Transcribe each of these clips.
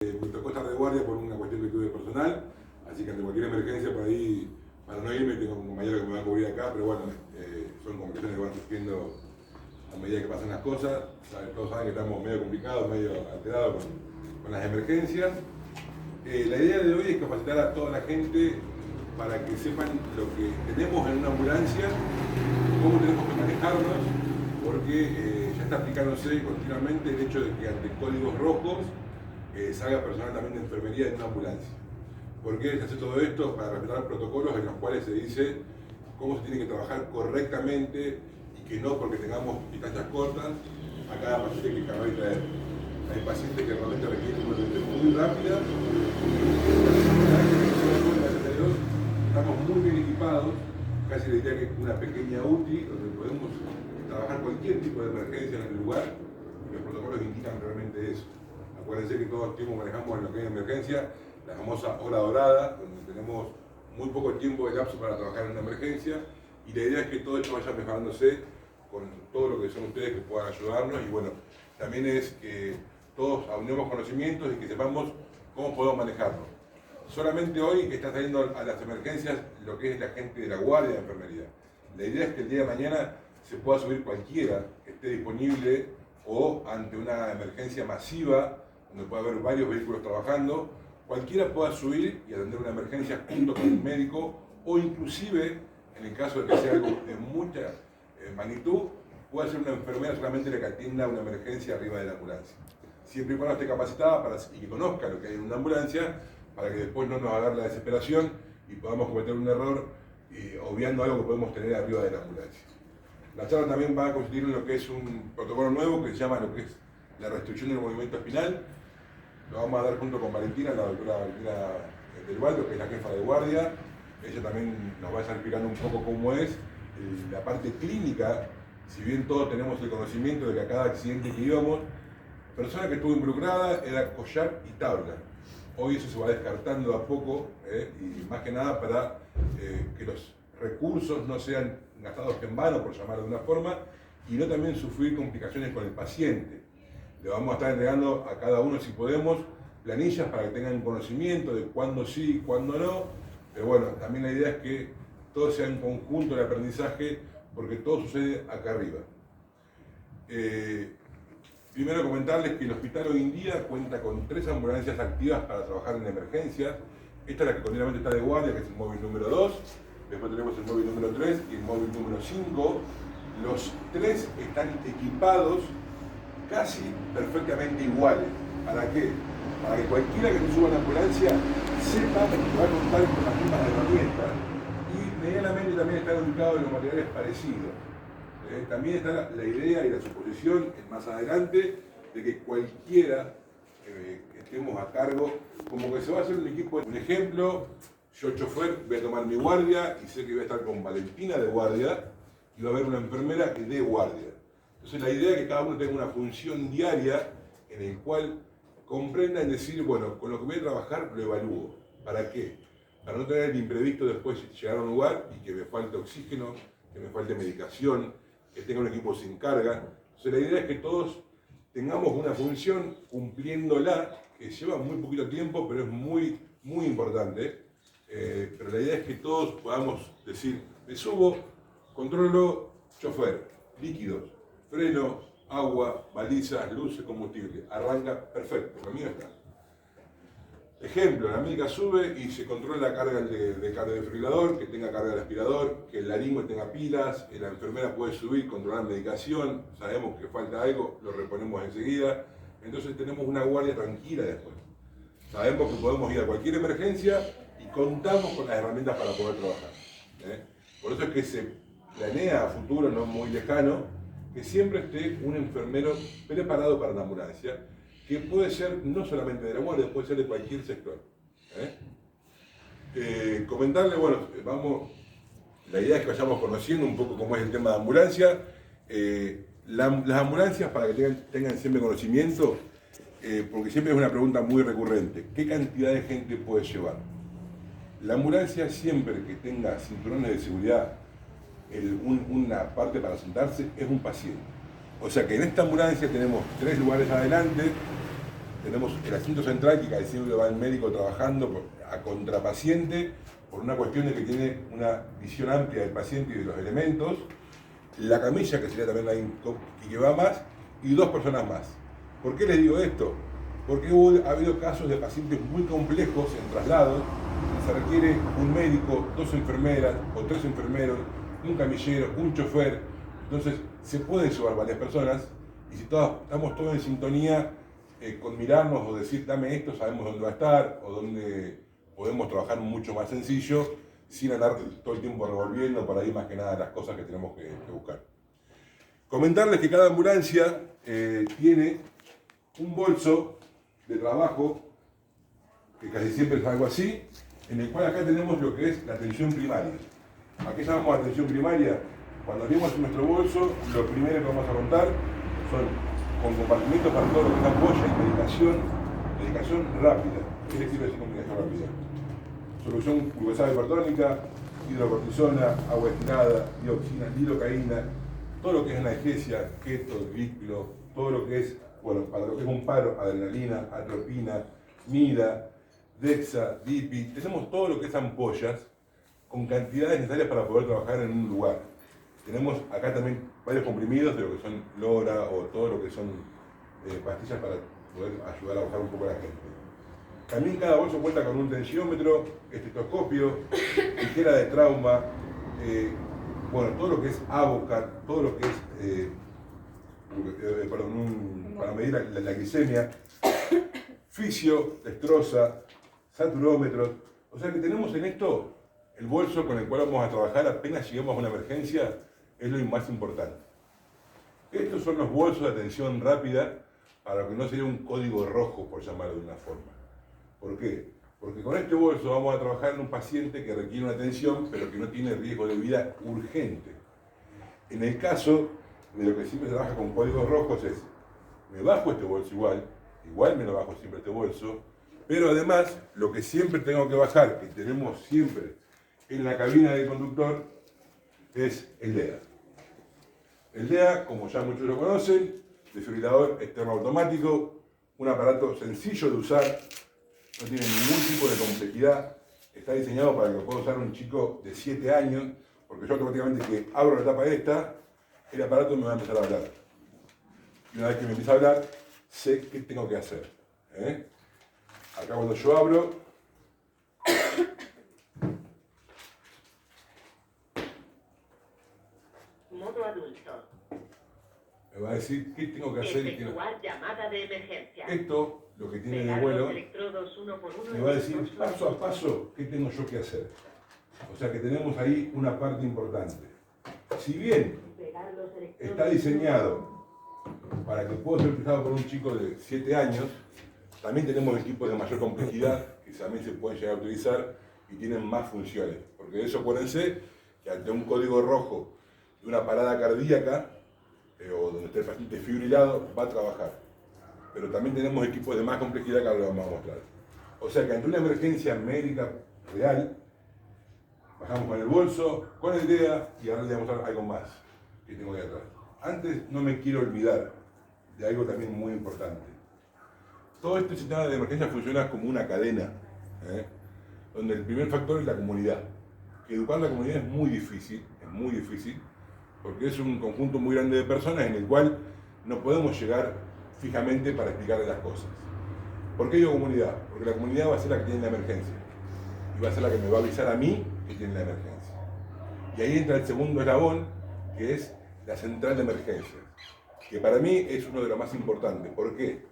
Me tocó estar de guardia por una cuestión que tuve personal, así que ante cualquier emergencia por ahí, para no irme, tengo un compañero que me va a cubrir acá, pero bueno, son conversaciones que van surgiendo a medida que pasan las cosas. Todos saben que estamos medio complicados, medio alterados con las emergencias. La idea de hoy es capacitar a toda la gente para que sepan lo que tenemos en una ambulancia, cómo tenemos que manejarnos, porque ya está aplicándose continuamente el hecho de que ante códigos rojos salga personal también de enfermería en una ambulancia. ¿Por qué se hace todo esto? Para respetar protocolos en los cuales se dice cómo se tiene que trabajar correctamente y que no porque tengamos distancias cortas a cada paciente que acaba de traer. Hay pacientes que realmente requieren una atención muy rápida. Estamos muy bien equipados, casi le diría que una pequeña UTI donde podemos trabajar cualquier tipo de emergencia en el lugar y los protocolos indican realmente eso. Acuérdense que todo el tiempo manejamos en lo que hay emergencia la famosa hora dorada, donde tenemos muy poco tiempo de lapso para trabajar en una emergencia, y la idea es que todo esto vaya mejorándose con todo lo que son ustedes que puedan ayudarnos, y bueno, también es que todos aunemos conocimientos y que sepamos cómo podemos manejarnos. Solamente hoy está saliendo a las emergencias lo que es la gente de la guardia de enfermería. La idea es que el día de mañana se pueda subir cualquiera que esté disponible o ante una emergencia masiva, donde puede haber varios vehículos trabajando, cualquiera pueda subir y atender una emergencia junto con el médico, o inclusive, en el caso de que sea algo de mucha magnitud, puede ser una enfermera solamente la que atienda una emergencia arriba de la ambulancia. Siempre y cuando esté capacitada y que conozca lo que hay en una ambulancia, para que después no nos agarre la desesperación y podamos cometer un error obviando algo que podemos tener arriba de la ambulancia. La charla también va a consistir en lo que es un protocolo nuevo que se llama lo que es la restricción del movimiento espinal. Lo vamos a dar junto con Valentina, la doctora Valentina del Valdo, que es la jefa de guardia. Ella también nos va a estar explicando un poco cómo es la parte clínica. Si bien todos tenemos el conocimiento de que a cada accidente que íbamos, la persona que estuvo involucrada era collar y tabla. Hoy eso se va descartando a poco, y más que nada para que los recursos no sean gastados en vano, por llamarlo de una forma, y no también sufrir complicaciones con el paciente. Le vamos a estar entregando a cada uno, si podemos, planillas para que tengan conocimiento de cuándo sí y cuándo no, pero bueno, también la idea es que todo sea en conjunto el aprendizaje, porque todo sucede acá arriba. Primero comentarles que el hospital hoy en día cuenta con 3 ambulancias activas para trabajar en emergencias. Esta es la que continuamente está de guardia, que es el móvil número 2, después tenemos el móvil número 3 y el móvil número 5. Los 3 están equipados casi perfectamente iguales. ¿Para qué? Para que cualquiera que se suba a la ambulancia sepa que va a contar con las mismas herramientas y medianamente también están ubicados en los materiales parecidos. También está la idea y la suposición más adelante de que cualquiera que estemos a cargo, como que se va a hacer un equipo. Un ejemplo, yo chofer voy a tomar mi guardia y sé que voy a estar con Valentina de guardia y va a haber una enfermera que dé guardia. Entonces la idea es que cada uno tenga una función diaria en el cual comprenda en decir, bueno, con lo que voy a trabajar lo evalúo. ¿Para qué? Para no tener el imprevisto después de llegar a un lugar y que me falte oxígeno, que me falte medicación, que tenga un equipo sin carga. Entonces la idea es que todos tengamos una función cumpliéndola, que lleva muy poquito tiempo, pero es muy, muy importante. Pero la idea es que todos podamos decir, me subo, controlo, chofer, líquidos, freno, agua, balizas, luces, combustible. Arranca, perfecto, lo mío está. Ejemplo, la médica sube y se controla la carga de cardiodefibrilador, que tenga carga de aspirador, que el laringo tenga pilas, la enfermera puede subir, controlar medicación, sabemos que falta algo, lo reponemos enseguida. Entonces tenemos una guardia tranquila después. Sabemos que podemos ir a cualquier emergencia y contamos con las herramientas para poder trabajar. Por eso es que se planea a futuro, no muy lejano, que siempre esté un enfermero preparado para la ambulancia, que puede ser no solamente de la guardia, puede ser de cualquier sector. Comentarle, bueno, la idea es que vayamos conociendo un poco cómo es el tema de ambulancia. Las ambulancias, para que tengan siempre conocimiento, porque siempre es una pregunta muy recurrente, ¿qué cantidad de gente puede llevar? La ambulancia, siempre que tenga cinturones de seguridad, una parte para sentarse, es un paciente. O sea que en esta ambulancia tenemos 3 lugares adelante, tenemos el asiento central, que casi siempre va el médico trabajando a contrapaciente, por una cuestión de que tiene una visión amplia del paciente y de los elementos, la camilla, que sería también la que va más, y 2 personas más. ¿Por qué les digo esto? Porque ha habido casos de pacientes muy complejos en traslados, y se requiere un médico, 2 enfermeras o 3 enfermeros, un camillero, un chofer. Entonces se pueden llevar varias personas, y si estamos todos en sintonía, con mirarnos o decir dame esto, sabemos dónde va a estar, o dónde podemos trabajar mucho más sencillo, sin andar todo el tiempo revolviendo por ahí más que nada las cosas que tenemos que buscar. Comentarles que cada ambulancia tiene un bolso de trabajo, que casi siempre es algo así, en el cual acá tenemos lo que es la atención primaria. ¿A qué llamamos atención primaria? Cuando abrimos nuestro bolso, lo primero que vamos a contar son con compartimentos para todo lo que es ampolla y medicación rápida. ¿Qué les quiero decir con medicación rápida? Solución glucosa hipertónica, hidrocortisona, agua destilada, dioxina, lidocaína, todo lo que es analgesia, keto, gliplo, todo lo que es, bueno, para lo que es un paro, adrenalina, atropina, mida, dexa, dipi, tenemos todo lo que es ampollas con cantidades necesarias para poder trabajar en un lugar. Tenemos acá también varios comprimidos de lo que son Lora o todo lo que son pastillas para poder ayudar a bajar un poco a la gente. También cada bolso cuenta con un tensiómetro, estetoscopio, tijera de trauma, bueno, todo lo que es Avocat, todo lo que es, para medir la glicemia, fisio, destroza, saturómetros. O sea que tenemos en esto el bolso con el cual vamos a trabajar apenas lleguemos a una emergencia, es lo más importante. Estos son los bolsos de atención rápida, para lo que no sería un código rojo, por llamarlo de una forma. ¿Por qué? Porque con este bolso vamos a trabajar en un paciente que requiere una atención, pero que no tiene riesgo de vida urgente. En el caso de lo que siempre se trabaja con códigos rojos es, me bajo este bolso igual me lo bajo siempre este bolso, pero además lo que siempre tengo que bajar, que tenemos siempre en la cabina del conductor, es el DEA. El DEA, como ya muchos lo conocen, desfibrilador externo automático, un aparato sencillo de usar, no tiene ningún tipo de complejidad, está diseñado para que lo pueda usar un chico de 7 años, porque yo automáticamente que abro la tapa esta, el aparato me va a empezar a hablar. Y una vez que me empieza a hablar, sé qué tengo que hacer. Acá cuando yo abro, modo adulto. me va a decir qué tengo que hacer. Efectuar llamada de emergencia. Esto, lo que tiene de bueno, me va a decir paso a paso qué tengo yo que hacer. O sea que tenemos ahí una parte importante. Si bien está diseñado para que pueda ser utilizado por un chico de 7 años, también tenemos equipos de mayor complejidad que también se pueden llegar a utilizar y tienen más funciones. Porque de eso acuérdense que ante un código rojo de una parada cardíaca o donde esté el paciente fibrilado, va a trabajar. Pero también tenemos equipos de más complejidad que ahora lo vamos a mostrar. O sea que ante una emergencia médica real, bajamos con el bolso, con el DEA y ahora le voy a mostrar algo más que tengo ahí atrás. Antes no me quiero olvidar de algo también muy importante. Todo este sistema de emergencia funciona como una cadena, donde el primer factor es la comunidad. Educar a la comunidad es muy difícil, porque es un conjunto muy grande de personas en el cual no podemos llegar fijamente para explicarle las cosas. ¿Por qué digo comunidad? Porque la comunidad va a ser la que tiene la emergencia y va a ser la que me va a avisar a mí que tiene la emergencia. Y ahí entra el segundo eslabón, que es la central de emergencias, que para mí es uno de los más importantes. ¿Por qué?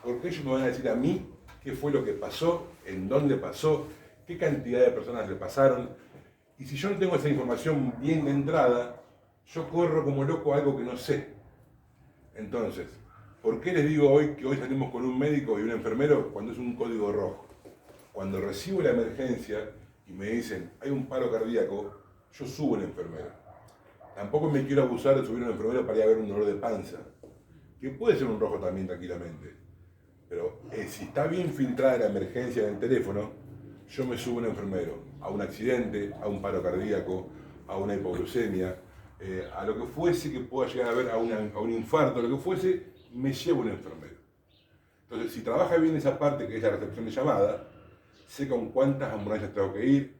Porque ellos me van a decir a mí qué fue lo que pasó, en dónde pasó, qué cantidad de personas le pasaron. Y si yo no tengo esa información bien de entrada, yo corro como loco algo que no sé. Entonces, ¿por qué les digo hoy que hoy salimos con un médico y un enfermero cuando es un código rojo? Cuando recibo la emergencia y me dicen, hay un paro cardíaco, yo subo un enfermero. Tampoco me quiero abusar de subir un enfermero para ir a ver un dolor de panza, que puede ser un rojo también tranquilamente. Pero si está bien filtrada la emergencia en el teléfono, yo me subo un enfermero a un accidente, a un paro cardíaco, a una hipoglucemia, a lo que fuese que pueda llegar a ver, a un infarto, lo que fuese, me llevo un enfermero. Entonces, si trabaja bien esa parte que es la recepción de llamada, sé con cuántas ambulancias tengo que ir,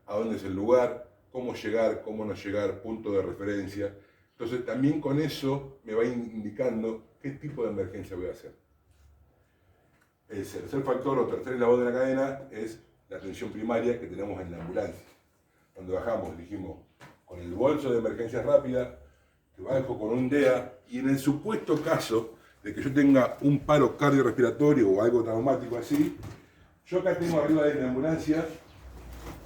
a dónde es el lugar, cómo llegar, cómo no llegar, punto de referencia. Entonces, también con eso me va indicando qué tipo de emergencia voy a hacer. El tercer factor o tercer eslabón de la cadena es la atención primaria que tenemos en la ambulancia. Cuando bajamos, dijimos, con el bolso de emergencia rápida, que bajo con un DEA, y en el supuesto caso de que yo tenga un paro cardiorrespiratorio o algo traumático así, yo acá tengo arriba de la ambulancia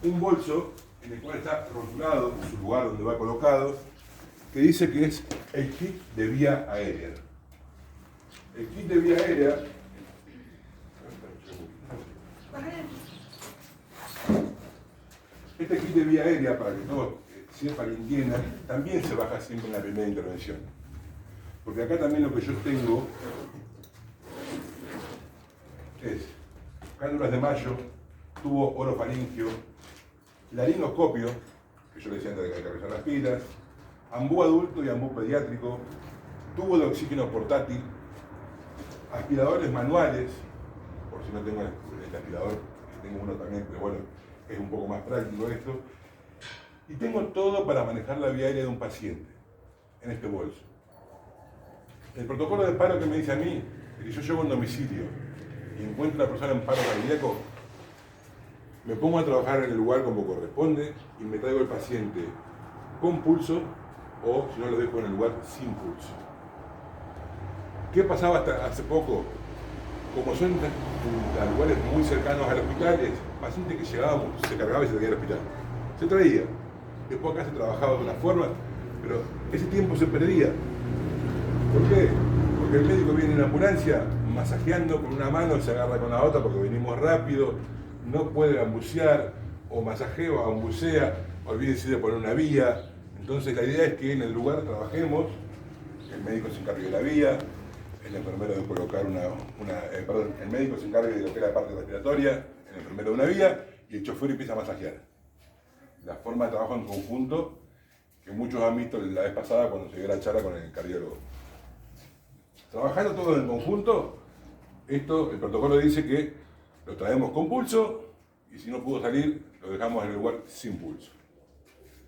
un bolso en el cual está rotulado su lugar donde va colocado, que dice que es el kit de vía aérea. El kit de vía aérea este kit de vía aérea, para que todos sepan y entiendan, también se baja siempre en la primera intervención. Porque acá también lo que yo tengo es cándulas de mayo, tubo orofaringio, laringoscopio, que yo le decía antes de cargar las pilas, ambú adulto y ambú pediátrico, tubo de oxígeno portátil, aspiradores manuales, por si no tengo el aspirador, tengo uno también, pero bueno, es un poco más práctico esto. Y tengo todo para manejar la vía aérea de un paciente en este bolso. El protocolo de paro que me dice a mí es que yo llego a un domicilio y encuentro a la persona en paro cardíaco, me pongo a trabajar en el lugar como corresponde y me traigo el paciente con pulso o si no lo dejo en el lugar sin pulso. ¿Qué pasaba hasta hace poco? Como son lugares muy cercanos al hospital, el paciente que llegaba se cargaba y se traía al hospital. Se traía. Después acá se trabajaba de una forma, pero ese tiempo se perdía. ¿Por qué? Porque el médico viene en la ambulancia masajeando con una mano, se agarra con la otra porque venimos rápido, no puede ambucear, o masajea o ambucea, olvídense de poner una vía. Entonces la idea es que en el lugar trabajemos, el médico se encargue de la vía, el enfermero de colocar el médico se encargue de lo que es la parte respiratoria, el enfermero de una vía y el chofer empieza a masajear. La forma de trabajo en conjunto que muchos han visto la vez pasada cuando se dio la charla con el cardiólogo. Trabajando todos en conjunto, el protocolo dice que lo traemos con pulso y si no pudo salir, lo dejamos en el lugar sin pulso.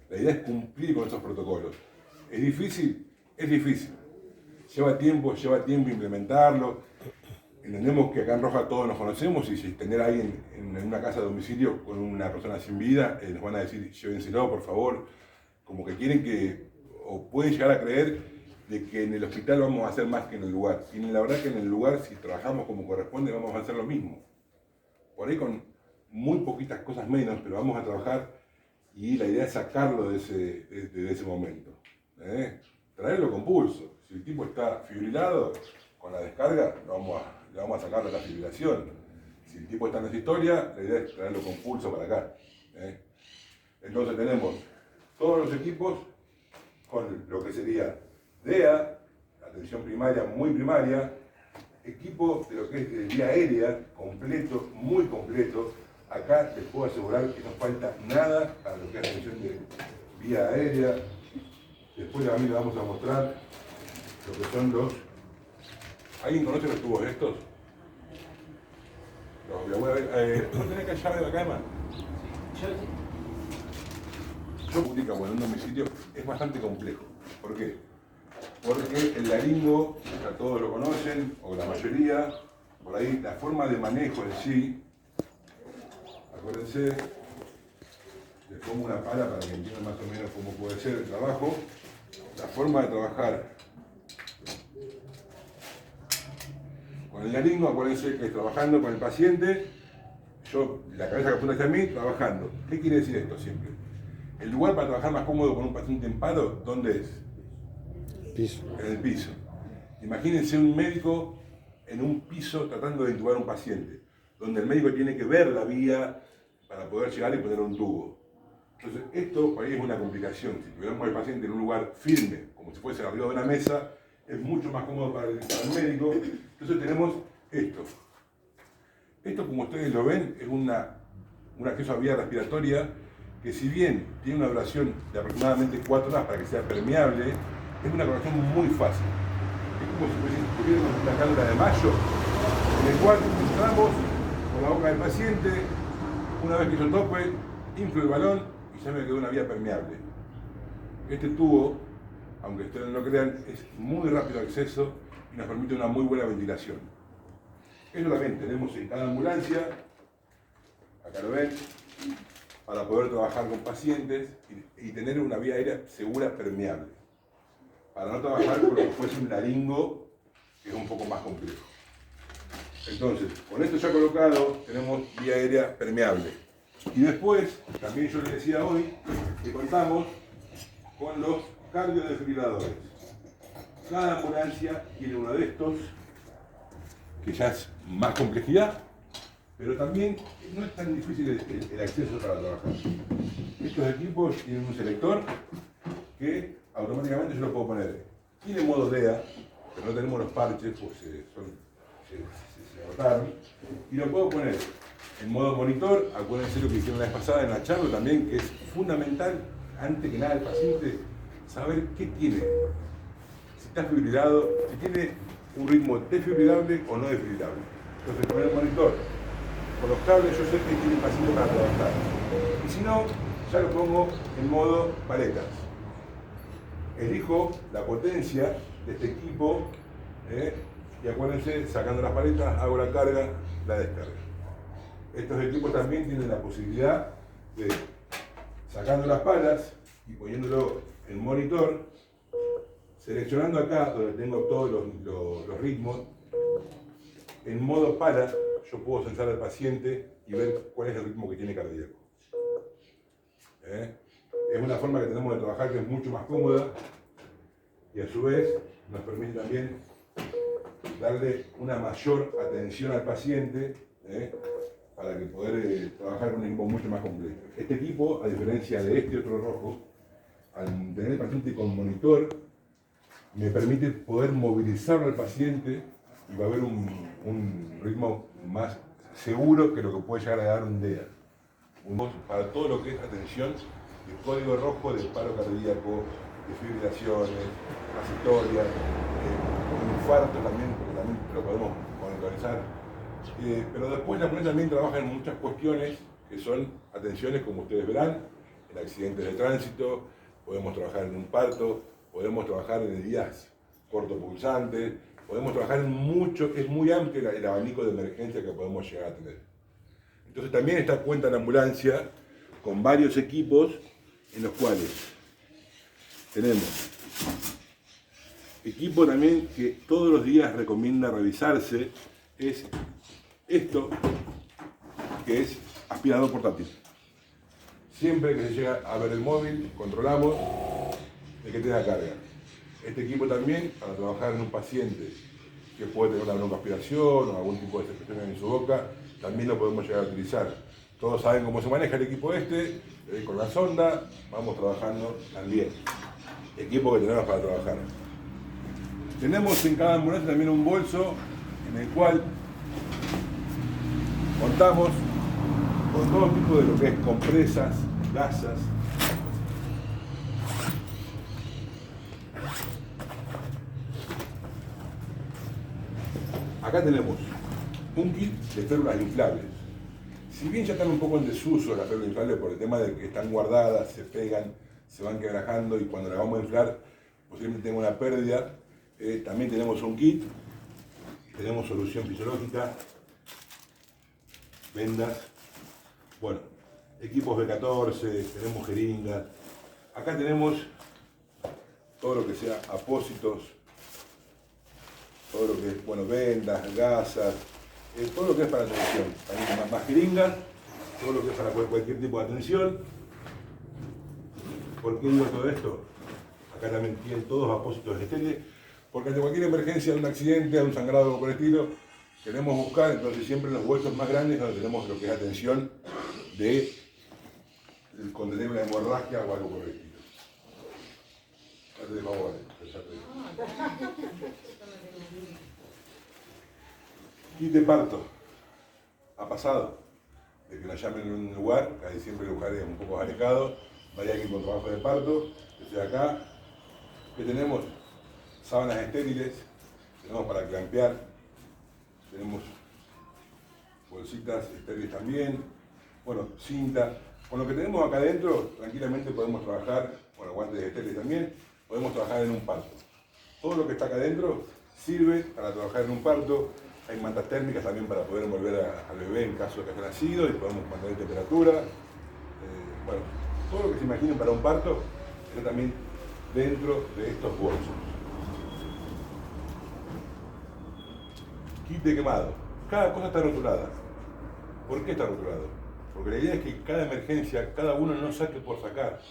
La idea es cumplir con esos protocolos. ¿Es difícil? Es difícil. Lleva tiempo implementarlo. Entendemos que acá en Roja todos nos conocemos y si tener a alguien en una casa de domicilio con una persona sin vida, nos van a decir, llévenselo, por favor. Como que quieren que, o pueden llegar a creer, de que en el hospital vamos a hacer más que en el lugar. Y la verdad que en el lugar, si trabajamos como corresponde, vamos a hacer lo mismo. Por ahí con muy poquitas cosas menos, pero vamos a trabajar y la idea es sacarlo de ese momento. Traerlo con pulso. Si el tipo está fibrilado, con la descarga le vamos a sacar de la fibrilación. Si el tipo está en esa historia, la idea es traerlo con pulso para acá. Entonces tenemos todos los equipos con lo que sería DEA, atención primaria, muy primaria, equipo de lo que es de vía aérea, completo, muy completo. Acá les puedo asegurar que no falta nada para lo que es atención de vía aérea. Después a mí le vamos a mostrar lo que son los... ¿Alguien conoce los tubos estos? ¿No tenés acá llave de acá, Emma? Yo pública, bueno, en un domicilio es bastante complejo. ¿Por qué? Porque el laringo, ya todos lo conocen, o la mayoría, por ahí la forma de manejo en sí, acuérdense, les pongo una pala para que entiendan más o menos cómo puede ser el trabajo. La forma de trabajar con el laringo, acuérdense que es trabajando con el paciente, yo, la cabeza que apunta hacia mí, trabajando. ¿Qué quiere decir esto siempre? El lugar para trabajar más cómodo con un paciente en paro, ¿dónde es? Piso. En el piso. Imagínense un médico en un piso tratando de intubar a un paciente, donde el médico tiene que ver la vía para poder llegar y poner un tubo. Entonces, esto por ahí es una complicación. Si tuviéramos al paciente en un lugar firme, como si fuese arriba de una mesa, es mucho más cómodo para el médico. Entonces tenemos esto. Esto, como ustedes lo ven, es un acceso a vía respiratoria que si bien tiene una duración de aproximadamente 4 horas para que sea permeable, es una colocación muy fácil. Es como si tuviéramos una cándula de mayo, en el cual entramos por la boca del paciente, una vez que yo tope, inflo el balón y ya me quedó una vía permeable. Este tubo, aunque ustedes no lo crean, es muy rápido de acceso y nos permite una muy buena ventilación. Esto también tenemos en cada ambulancia, acá lo ven, para poder trabajar con pacientes y tener una vía aérea segura, permeable. Para no trabajar con lo que fuese un laringo, que es un poco más complejo. Entonces, con esto ya colocado, tenemos vía aérea permeable. Y después, también yo les decía hoy, que contamos con los cardiodesfibriladores. Cada ambulancia tiene uno de estos, que ya es más complejidad, pero también no es tan difícil el acceso para trabajar. Estos equipos tienen un selector que automáticamente yo lo puedo poner. Tiene modo DEA, pero no tenemos los parches, pues se agotaron. Y lo puedo poner en modo monitor. Acuérdense lo que hicieron la vez pasada en la charla también, que es fundamental, antes que nada, el paciente saber qué tiene. Si está fibrilado, si tiene un ritmo desfibrilable o no desfibrilable. Entonces, con el monitor, con los cables, yo sé que tiene el paciente para trabajar. Y si no, ya lo pongo en modo paletas. Elijo la potencia de este equipo y acuérdense, sacando las paletas, hago la carga, la descarga. Estos equipos también tienen la posibilidad de, sacando las palas y poniéndolo en monitor, seleccionando acá donde tengo todos los ritmos, en modo pala, yo puedo censar al paciente y ver cuál es el ritmo que tiene cardíaco. Es una forma que tenemos de trabajar que es mucho más cómoda y a su vez nos permite también darle una mayor atención al paciente para que poder trabajar con un equipo mucho más completo. Este equipo, a diferencia de este otro rojo, al tener el paciente con monitor, me permite poder movilizarlo al paciente y va a haber un ritmo más seguro que lo que puede llegar a dar un DEA. Para todo lo que es atención, el código rojo de paro cardíaco, de fibrilaciones, asistolias, infarto también, porque también lo podemos monitorizar. Pero después la ambulancia también trabaja en muchas cuestiones que son atenciones, como ustedes verán, en accidentes de tránsito, podemos trabajar en un parto, podemos trabajar en heridas cortopulsantes, podemos trabajar en mucho, es muy amplio el abanico de emergencia que podemos llegar a tener. Entonces también está cuenta la ambulancia con varios equipos en los cuales tenemos equipo también que todos los días recomienda revisarse, es esto, que es aspirador portátil. Siempre que se llega a ver el móvil, controlamos de que tenga carga. Este equipo también, para trabajar en un paciente que puede tener una broncoaspiración o algún tipo de secreción en su boca, también lo podemos llegar a utilizar. Todos saben cómo se maneja el equipo este, con la sonda, vamos trabajando también. Equipo que tenemos para trabajar. Tenemos en cada ambulancia también un bolso en el cual contamos con todo tipo de lo que es compresas, gasas. Acá tenemos un kit de férulas inflables. Si bien ya están un poco en desuso las férulas inflables por el tema de que están guardadas, se pegan, se van quebrajando y cuando las vamos a inflar posiblemente tenga una pérdida, también tenemos un kit, tenemos solución fisiológica, vendas, bueno, equipos B14, tenemos jeringas. Acá tenemos todo lo que sea apósitos, todo lo que es, bueno, vendas, gasas, todo lo que es para atención. También más jeringas, todo lo que es para cualquier tipo de atención. ¿Por qué digo todo esto? Acá también tienen todos apósitos estériles, porque ante cualquier emergencia, de un accidente, de un sangrado o por el estilo, queremos buscar, entonces siempre en los bolsos más grandes donde tenemos lo que es atención de cuando tenemos una hemorragia o algo por el estilo. Date de favor, kit de parto. Ha pasado de que nos llamen en un lugar, casi siempre el lugar es un poco alejado, vaya alguien con trabajo de parto, desde acá, que tenemos sábanas estériles, tenemos para clampear, tenemos bolsitas estériles también, bueno, cinta. Con lo que tenemos acá adentro, tranquilamente podemos trabajar, bueno, guantes estériles también, podemos trabajar en un parto. Todo lo que está acá adentro sirve para trabajar en un parto. Hay mantas térmicas también para poder envolver al bebé en caso de que haya nacido y podemos mantener temperatura. Bueno, todo lo que se imaginen para un parto está también dentro de estos bolsos. Kit de quemado. Cada cosa está rotulada. ¿Por qué está rotulado? Porque la idea es que cada emergencia, cada uno no saque por sacar,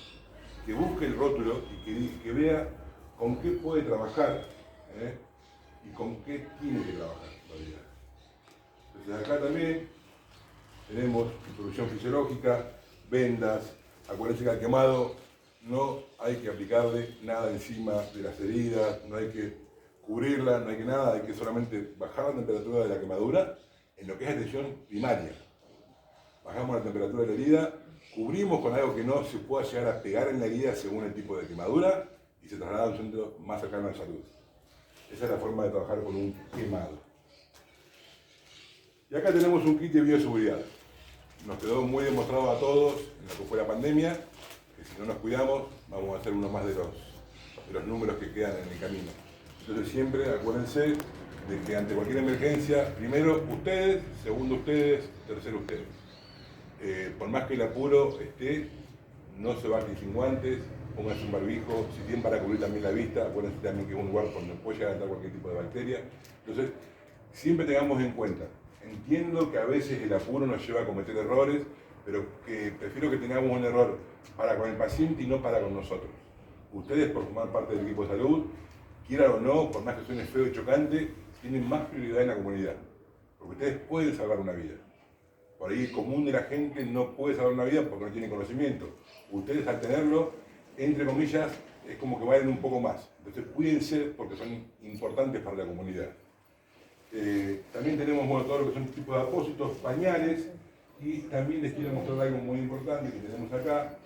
que busque el rótulo y que vea con qué puede trabajar y con qué tiene que trabajar. Entonces acá también tenemos introducción fisiológica, vendas. Acuérdense que al quemado no hay que aplicarle nada encima de las heridas, no hay que cubrirla, no hay que nada, hay que solamente bajar la temperatura de la quemadura en lo que es atención primaria. Bajamos la temperatura de la herida, cubrimos con algo que no se pueda llegar a pegar en la herida según el tipo de quemadura y se traslada a un centro más cercano de salud. Esa es la forma de trabajar con un quemado. Y acá tenemos un kit de bioseguridad. Nos quedó muy demostrado a todos en lo que fue la pandemia, que si no nos cuidamos vamos a ser uno más de los números que quedan en el camino. Entonces siempre acuérdense de que ante cualquier emergencia, primero ustedes, segundo ustedes, tercero ustedes. Por más que el apuro esté, no se bajen sin guantes, pónganse un barbijo, si tienen para cubrir también la vista, acuérdense también que es un lugar donde puede llegar a entrar cualquier tipo de bacteria. Entonces, siempre tengamos en cuenta, entiendo que a veces el apuro nos lleva a cometer errores, pero que prefiero que tengamos un error para con el paciente y no para con nosotros. Ustedes, por formar parte del equipo de salud, quieran o no, por más que suene feo y chocante, tienen más prioridad en la comunidad, porque ustedes pueden salvar una vida. Por ahí el común de la gente no puede salvar una vida porque no tiene conocimiento. Ustedes al tenerlo, entre comillas, es como que valen un poco más. Entonces cuídense porque son importantes para la comunidad. También tenemos todo lo que son tipos de apósitos, pañales, y también les quiero mostrar algo muy importante que tenemos acá.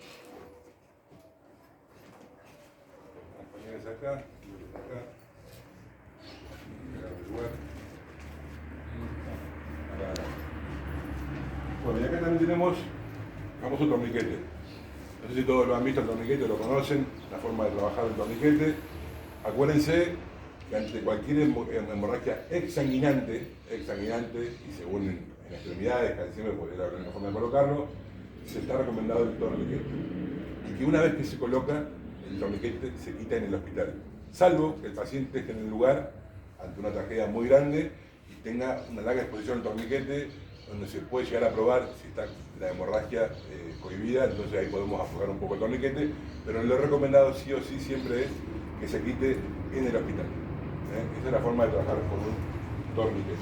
Los pañales acá. Bueno, y acá también tenemos el famoso torniquete. No sé si todos lo han visto el torniquete, lo conocen, la forma de trabajar el torniquete. Acuérdense que ante cualquier hemorragia exsanguinante, y según en extremidades, casi siempre es la única forma de colocarlo, se está recomendado el torniquete. Y que una vez que se coloca, el torniquete se quita en el hospital. Salvo que el paciente esté en el lugar ante una tragedia muy grande y tenga una larga exposición al torniquete, donde se puede llegar a probar si está la hemorragia cohibida, entonces ahí podemos aflojar un poco el torniquete, pero lo recomendado sí o sí siempre es que se quite en el hospital. Esa es la forma de trabajar con un torniquete.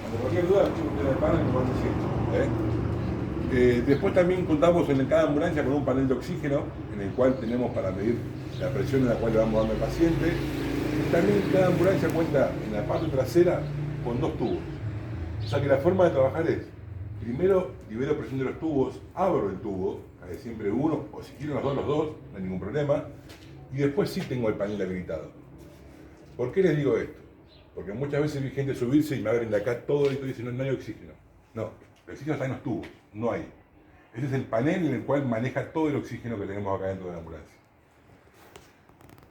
Ante cualquier duda, ustedes me paran y me van diciendo. Después también contamos en cada ambulancia con un panel de oxígeno, en el cual tenemos para medir la presión en la cual le vamos dando al paciente. También cada ambulancia cuenta en la parte trasera con 2 tubos. O sea que la forma de trabajar es, primero libero presión de los tubos, abro el tubo, siempre uno, o si quieren los dos, no hay ningún problema, y después sí tengo el panel habilitado. ¿Por qué les digo esto? Porque muchas veces vi gente subirse y me abren de acá todo esto y dicen no hay oxígeno. No, el oxígeno está en los tubos, no hay. Ese es el panel en el cual maneja todo el oxígeno que tenemos acá dentro de la ambulancia.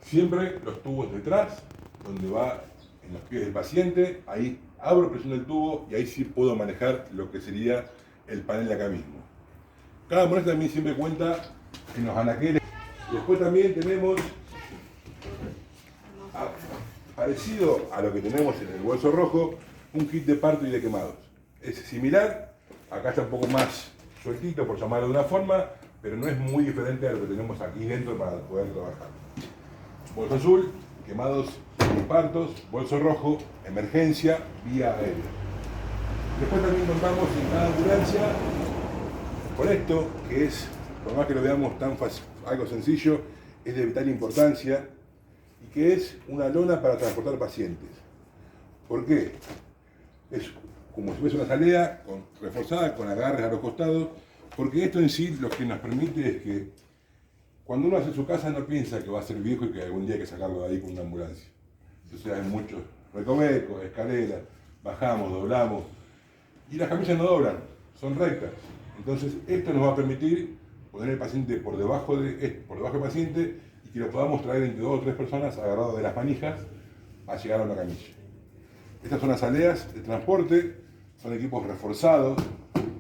Siempre los tubos detrás, donde va en los pies del paciente, ahí abro presión del tubo y ahí sí puedo manejar lo que sería el panel de acá mismo. Cada ambulancia también siempre cuenta en los anaqueles. Después también tenemos, parecido a lo que tenemos en el bolso rojo, un kit de parto y de quemados. Es similar, acá está un poco más sueltito por llamarlo de una forma, pero no es muy diferente a lo que tenemos aquí dentro para poder trabajar. Bolso azul, quemados y partos, bolso rojo, emergencia, vía aérea. Después también contamos en cada ambulancia con esto, que es, por más que lo veamos tan fácil, algo sencillo, es de vital importancia, y que es una lona para transportar pacientes. ¿Por qué? Es como si fuese una salida reforzada con agarres a los costados, porque esto en sí lo que nos permite es que cuando uno hace su casa no piensa que va a ser viejo y que algún día hay que sacarlo de ahí con una ambulancia. Entonces hay muchos recovecos, escaleras, bajamos, doblamos. Y las camillas no doblan, son rectas. Entonces esto nos va a permitir poner el paciente por debajo del paciente y que lo podamos traer entre 2 o 3 personas agarrados de las manijas a llegar a una camilla. Estas son las aleas de transporte, son equipos reforzados,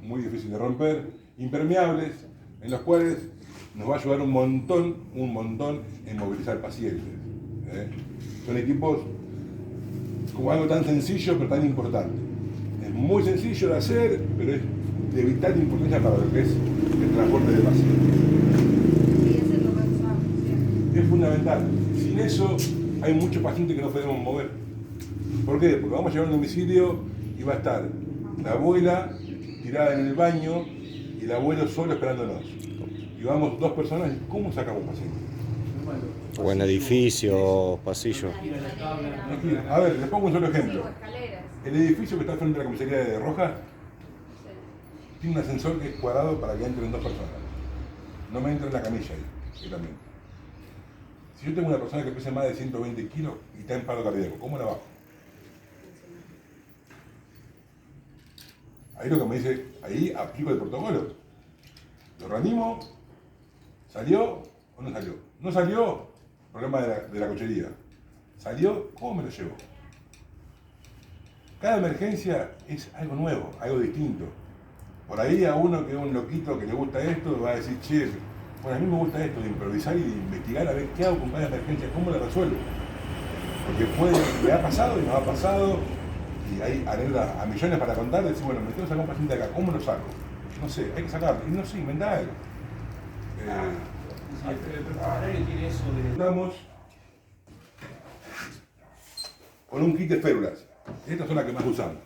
muy difíciles de romper, impermeables, en los cuales nos va a ayudar un montón en movilizar pacientes. Son equipos como algo tan sencillo pero tan importante. Es muy sencillo de hacer, pero es de vital importancia para lo que es el transporte de pacientes. Sí, eso es lo que usamos, sí. Es fundamental. Sin eso hay muchos pacientes que no podemos mover. ¿Por qué? Porque vamos a llevar a un domicilio y va a estar la abuela tirada en el baño y el abuelo solo esperándonos. Y vamos 2 personas, ¿y cómo sacamos pacientes? O en edificios, pasillos. A ver, les pongo un solo Sí, ejemplo. o escaleras. El edificio que está frente a la comisaría de Rojas Sí. tiene un ascensor que es cuadrado para que entren 2 personas. No me entra en la camilla ahí, directamente. Si yo tengo una persona que pesa más de 120 kilos y está en paro cardíaco, ¿cómo la bajo? Ahí lo que me dice, ahí aplico el protocolo. Lo reanimo, ¿salió o no salió? No salió, problema de la cochería. ¿Salió? ¿Cómo me lo llevo? Cada emergencia es algo nuevo, algo distinto. Por ahí a uno que es un loquito que le gusta esto va a decir, che, bueno, a mí me gusta esto de improvisar y de investigar a ver qué hago con cada emergencia, cómo la resuelvo. Porque me ha pasado y nos ha pasado, y hay anécdotas a millones para contar, decir, bueno, me tengo que sacar un paciente acá, ¿cómo lo saco? No sé, hay que sacarlo, y no sé, inventar algo. El horario tiene eso de... Vamos con un kit de férulas. Estas son las que más usamos,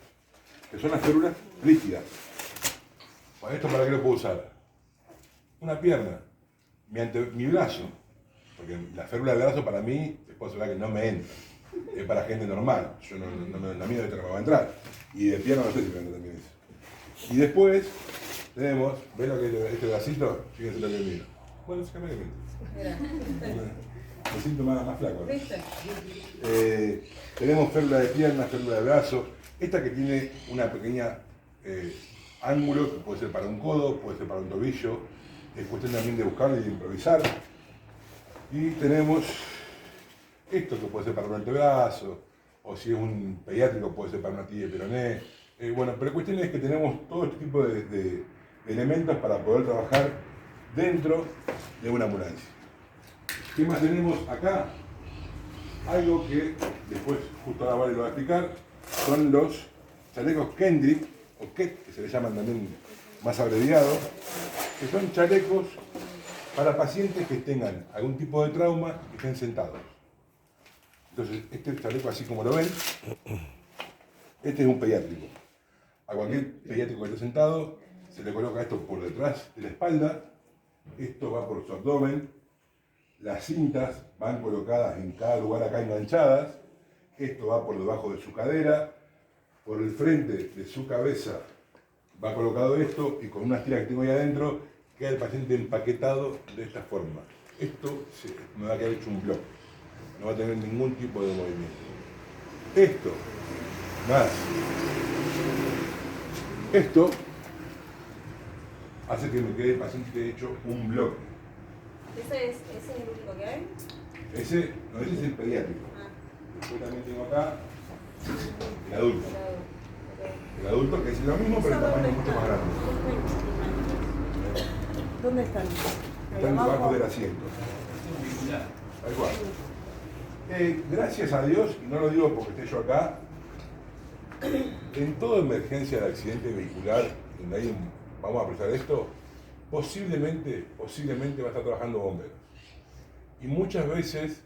que son las férulas rígidas. Bueno, ¿esto para qué lo puedo usar? Una pierna, mi brazo, porque la férula de brazo para mí, les puedo asegurar que no me entra. Es para gente normal, yo la mía de me va a entrar. Y de pierna no sé si me entra también eso. Y después tenemos, ¿ven lo que es este bracito? Fíjense lo que es mío. Bueno, sácame que me siento más flaco. ¿No? ¿Viste? Tenemos férula de pierna, férula de brazo. Esta que tiene una pequeña ángulo, que puede ser para un codo, puede ser para un tobillo. Es cuestión también de buscarlo y de improvisar. Y tenemos esto que puede ser para un antebrazo, o si es un pediátrico puede ser para una tibia de peroné. Bueno, pero la cuestión es que tenemos todo este tipo de elementos para poder trabajar dentro de una ambulancia. ¿Qué más tenemos acá? Algo que después, justo ahora Vale lo va a explicar, son los chalecos Kendrick, o KET, que se les llaman también más abreviados, que son chalecos para pacientes que tengan algún tipo de trauma y estén sentados. Entonces, este chaleco, así como lo ven, este es un pediátrico. A cualquier pediátrico que esté sentado, se le coloca esto por detrás de la espalda, esto va por su abdomen, las cintas van colocadas en cada lugar acá enganchadas, esto va por debajo de su cadera, por el frente de su cabeza va colocado esto y con unas tiras que tengo ahí adentro queda el paciente empaquetado de esta forma. Esto me va a quedar hecho un bloque, no va a tener ningún tipo de movimiento. Esto, más, esto hace que me quede el paciente hecho un bloque. ¿Ese es el único que hay? Ese es el pediátrico. Ah, Después también tengo acá el adulto. claro. El adulto que es lo mismo pero el tamaño es mucho más grande. ¿Dónde están? Están debajo del asiento. Tal cual. Gracias a Dios, y no lo digo porque esté yo acá, en toda emergencia de accidente vehicular, donde hay vamos a prestar esto, posiblemente va a estar trabajando bomberos. Y muchas veces,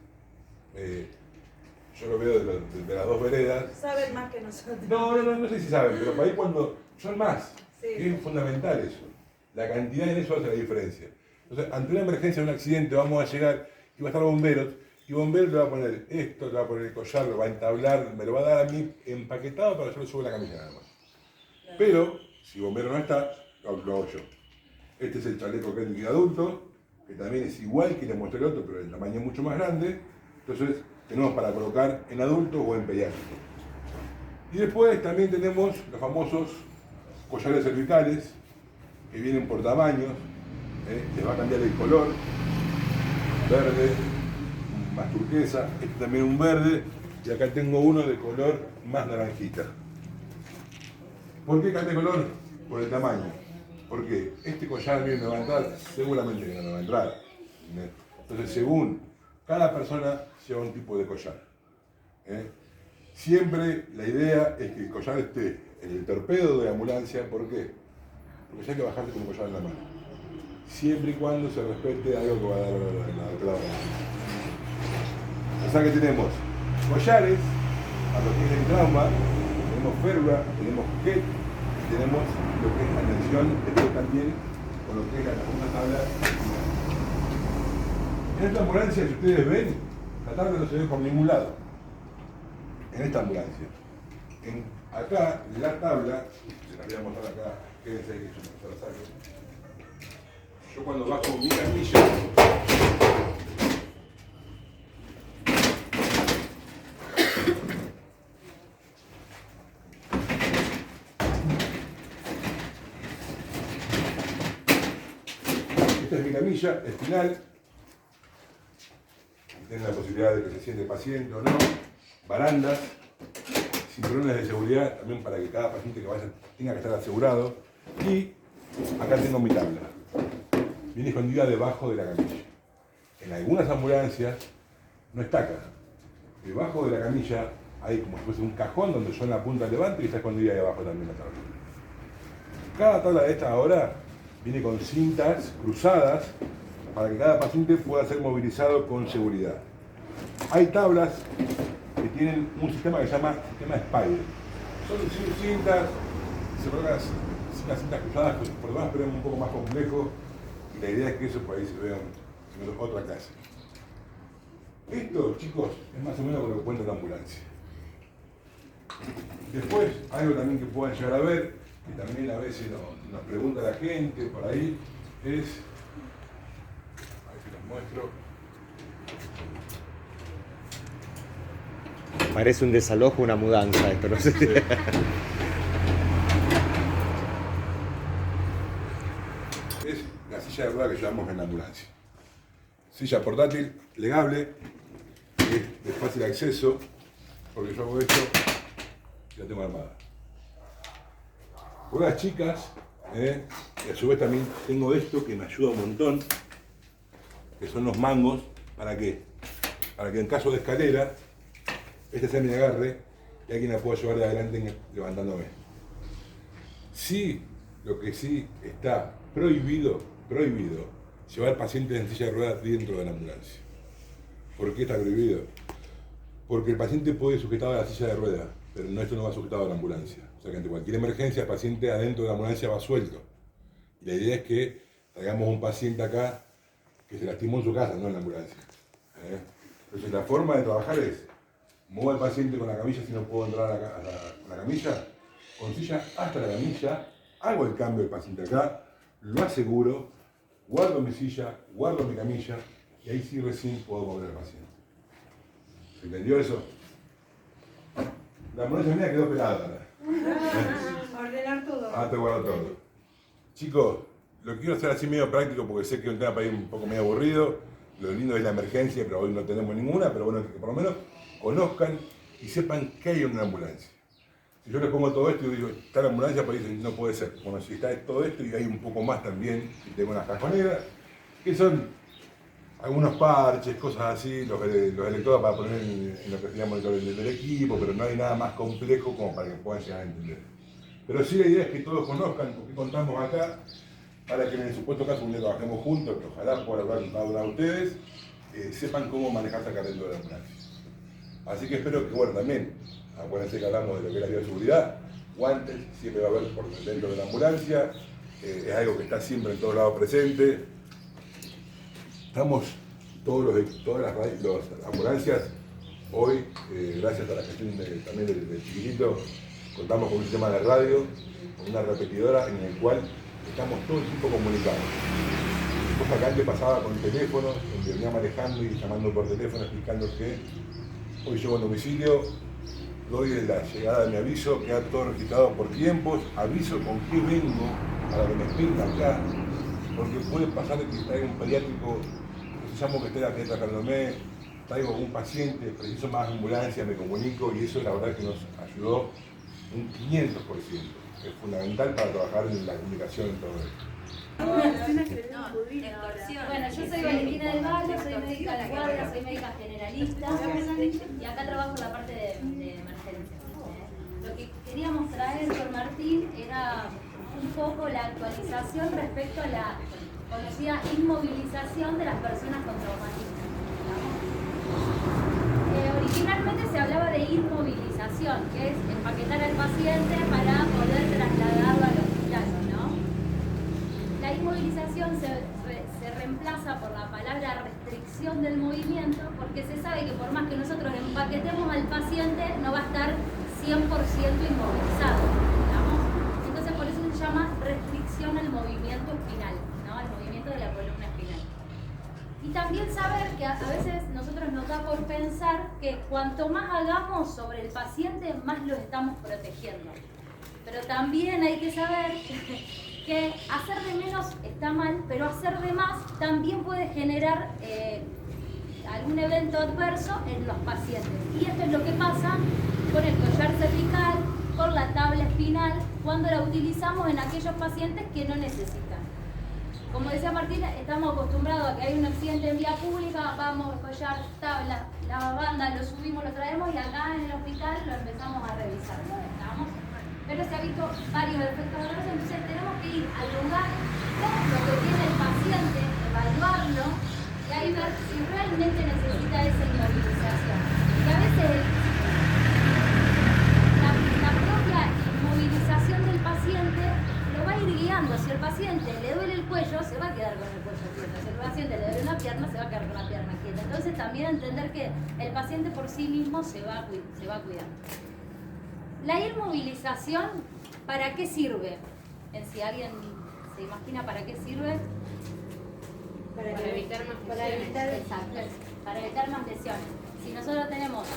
yo lo veo de las dos veredas. Saben más que nosotros. No sé si saben, pero para ahí cuando son más, Sí. es fundamental eso. La cantidad en eso hace la diferencia. Entonces, ante una emergencia, un accidente, vamos a llegar y va a estar bomberos, y bomberos le va a poner esto, le va a poner el collar, lo va a entablar, me lo va a dar a mí empaquetado para que yo lo suba a la camisa nada más. Claro. Pero, si bombero no está, lo hago yo. Este es el chaleco Kendrick adulto, que también es igual que le mostré el otro, pero el tamaño es mucho más grande. Entonces, tenemos para colocar en adulto o en pediátrico. Y después también tenemos los famosos collares cervicales que vienen por tamaños, les va a cambiar el color, verde, más turquesa, este también un verde, y acá tengo uno de color más naranjita. ¿Por qué cambia de color? Por el tamaño. Porque este collar bien me va a entrar, seguramente que no me va a entrar. Entonces, según cada persona lleva un tipo de collar. Siempre la idea es que el collar esté en el torpedo de la ambulancia. ¿Por qué? Porque ya hay que bajarte con un collar en la mano. Siempre y cuando se respete algo que va a dar la clave. O sea que tenemos collares, a lo que es el trauma, tenemos férula, tenemos jet, y tenemos lo que es la tensión, después también con lo que es la segunda tabla. En esta ambulancia, si ustedes ven, la tabla no se ve por ningún lado. En esta ambulancia. Acá, la tabla, se la voy a mostrar acá, quédense ahí que yo se la saco. Yo cuando bajo mi camilla, esta es mi camilla espinal, tienen la posibilidad de que se siente el paciente o no, barandas, cinturones de seguridad también para que cada paciente que vaya tenga que estar asegurado, y acá tengo mi tabla, viene escondida debajo de la camilla. En algunas ambulancias no está acá, debajo de la camilla hay como si fuese un cajón donde yo en la punta levanto y está escondida ahí abajo también la tabla. Cada tabla de esta ahora viene con cintas cruzadas para que cada paciente pueda ser movilizado con seguridad. Hay tablas que tienen un sistema que se llama sistema Spider. Son cintas, se colocan unas cintas cruzadas, por demás, pero es un poco más complejo, y la idea es que eso por ahí se vea en otra clase. Esto, chicos, es más o menos lo que cuenta la ambulancia. Después, algo también que puedan llegar a ver, que también a veces nos pregunta la gente por ahí, es, a ver si los muestro. Parece un desalojo, una mudanza esto, no sé. Sí. Es la silla de ruedas que llevamos en la ambulancia. Silla portátil, plegable, es de fácil acceso, porque yo hago esto y la tengo armada. Ruedas chicas, y a su vez también tengo esto que me ayuda un montón, que son los mangos. ¿Para qué? Para que en caso de escalera, este sea mi agarre y alguien la pueda llevar de adelante levantándome. Sí, lo que sí está prohibido, llevar pacientes en silla de ruedas dentro de la ambulancia. ¿Por qué está prohibido? Porque el paciente puede ir sujetado a la silla de ruedas, pero esto no va sujetado a la ambulancia. O sea que ante cualquier emergencia el paciente adentro de la ambulancia va suelto. Y la idea es que traigamos un paciente acá que se lastimó en su casa, no en la ambulancia. Entonces la forma de trabajar es: muevo al paciente con la camilla si no puedo entrar a la camilla, con silla hasta la camilla, hago el cambio del paciente acá, lo aseguro, guardo mi silla, guardo mi camilla, y ahí sí recién puedo mover al paciente. ¿Se entendió eso? La ambulancia mía quedó pelada. Ordenar todo. Ah, te guardo todo. Chicos, lo quiero hacer así medio práctico porque sé que es un tema para ir un poco medio aburrido. Lo lindo es la emergencia, pero hoy no tenemos ninguna, pero bueno, que por lo menos conozcan y sepan que hay una ambulancia. Si yo les pongo todo esto y digo, está la ambulancia, pues dicen, no puede ser. Bueno, si está todo esto y hay un poco más también, y tengo unas cajoneras, que son algunos parches, cosas así, los electrodos para poner en lo que se llama el equipo, pero no hay nada más complejo como para que puedan llegar a entender. Pero sí la idea es que todos conozcan por qué contamos acá, para que en el supuesto caso un día trabajemos juntos, que ojalá pueda hablar con cada uno de ustedes, sepan cómo manejarse acá dentro de la ambulancia. Así que espero que, bueno, también, acuérdense que hablamos de lo que es la bioseguridad, guantes, siempre va a haber por dentro de la ambulancia, es algo que está siempre en todos lados presente. Estamos, todas las ambulancias, hoy, gracias a la gestión también del chiquitito, contamos con un sistema de radio, con una repetidora en el cual estamos todo el tiempo comunicados. Cosa que antes pasaba con el teléfono, donde venía manejando y llamando por teléfono explicando que hoy llego a domicilio, doy la llegada de mi aviso, queda todo registrado por tiempos, aviso con qué vengo para que me esperen acá, porque puede pasar que traiga un pediátrico, que llamo que esté la pediatra cargándome, traigo un paciente, preciso más ambulancia, me comunico y eso la verdad que nos ayudó un 500%. Es fundamental para trabajar en la comunicación en todo esto. Bueno, yo soy Valentina del Valle, soy médica de guardia, soy médica generalista y acá trabajo en la parte de emergencia. Lo que queríamos traer con Martín era un poco la actualización respecto a la conocida inmovilización de las personas con traumatismo. Originalmente se hablaba de inmovilización, que es empaquetar al paciente para poder trasladarlo al hospital, ¿no? La inmovilización se reemplaza por la palabra restricción del movimiento, porque se sabe que por más que nosotros empaquetemos al paciente, no va a estar 100% inmovilizado, ¿digamos? Entonces por eso se llama restricción al movimiento espinal, ¿no? Al movimiento de la columna espinal. Y también saber que a veces nosotros nos da por pensar que cuanto más hagamos sobre el paciente, más lo estamos protegiendo. Pero también hay que saber que hacer de menos está mal, pero hacer de más también puede generar algún evento adverso en los pacientes. Y esto es lo que pasa con el collar cervical, con la tabla espinal, cuando la utilizamos en aquellos pacientes que no necesitan. Como decía Martín, estamos acostumbrados a que hay un accidente en vía pública, vamos, collar, tabla, la banda, lo subimos, lo traemos y acá en el hospital lo empezamos a revisar. ¿Estamos? Pero se ha visto varios efectos adversos, entonces tenemos que ir al lugar, ver lo que tiene el paciente, evaluarlo y ahí ver si realmente necesita esa inmovilización. Y a veces la propia inmovilización del paciente lo va a ir guiando. Si el paciente le duele el cuello, se va a quedar con el cuello quieto. Si el paciente le duele una pierna, se va a quedar con la pierna quieta. Entonces también entender que el paciente por sí mismo se va a cuidar. La inmovilización, ¿para qué sirve? Si alguien se imagina para qué sirve. Para evitar más lesiones. Exacto, para evitar más lesiones. Si nosotros tenemos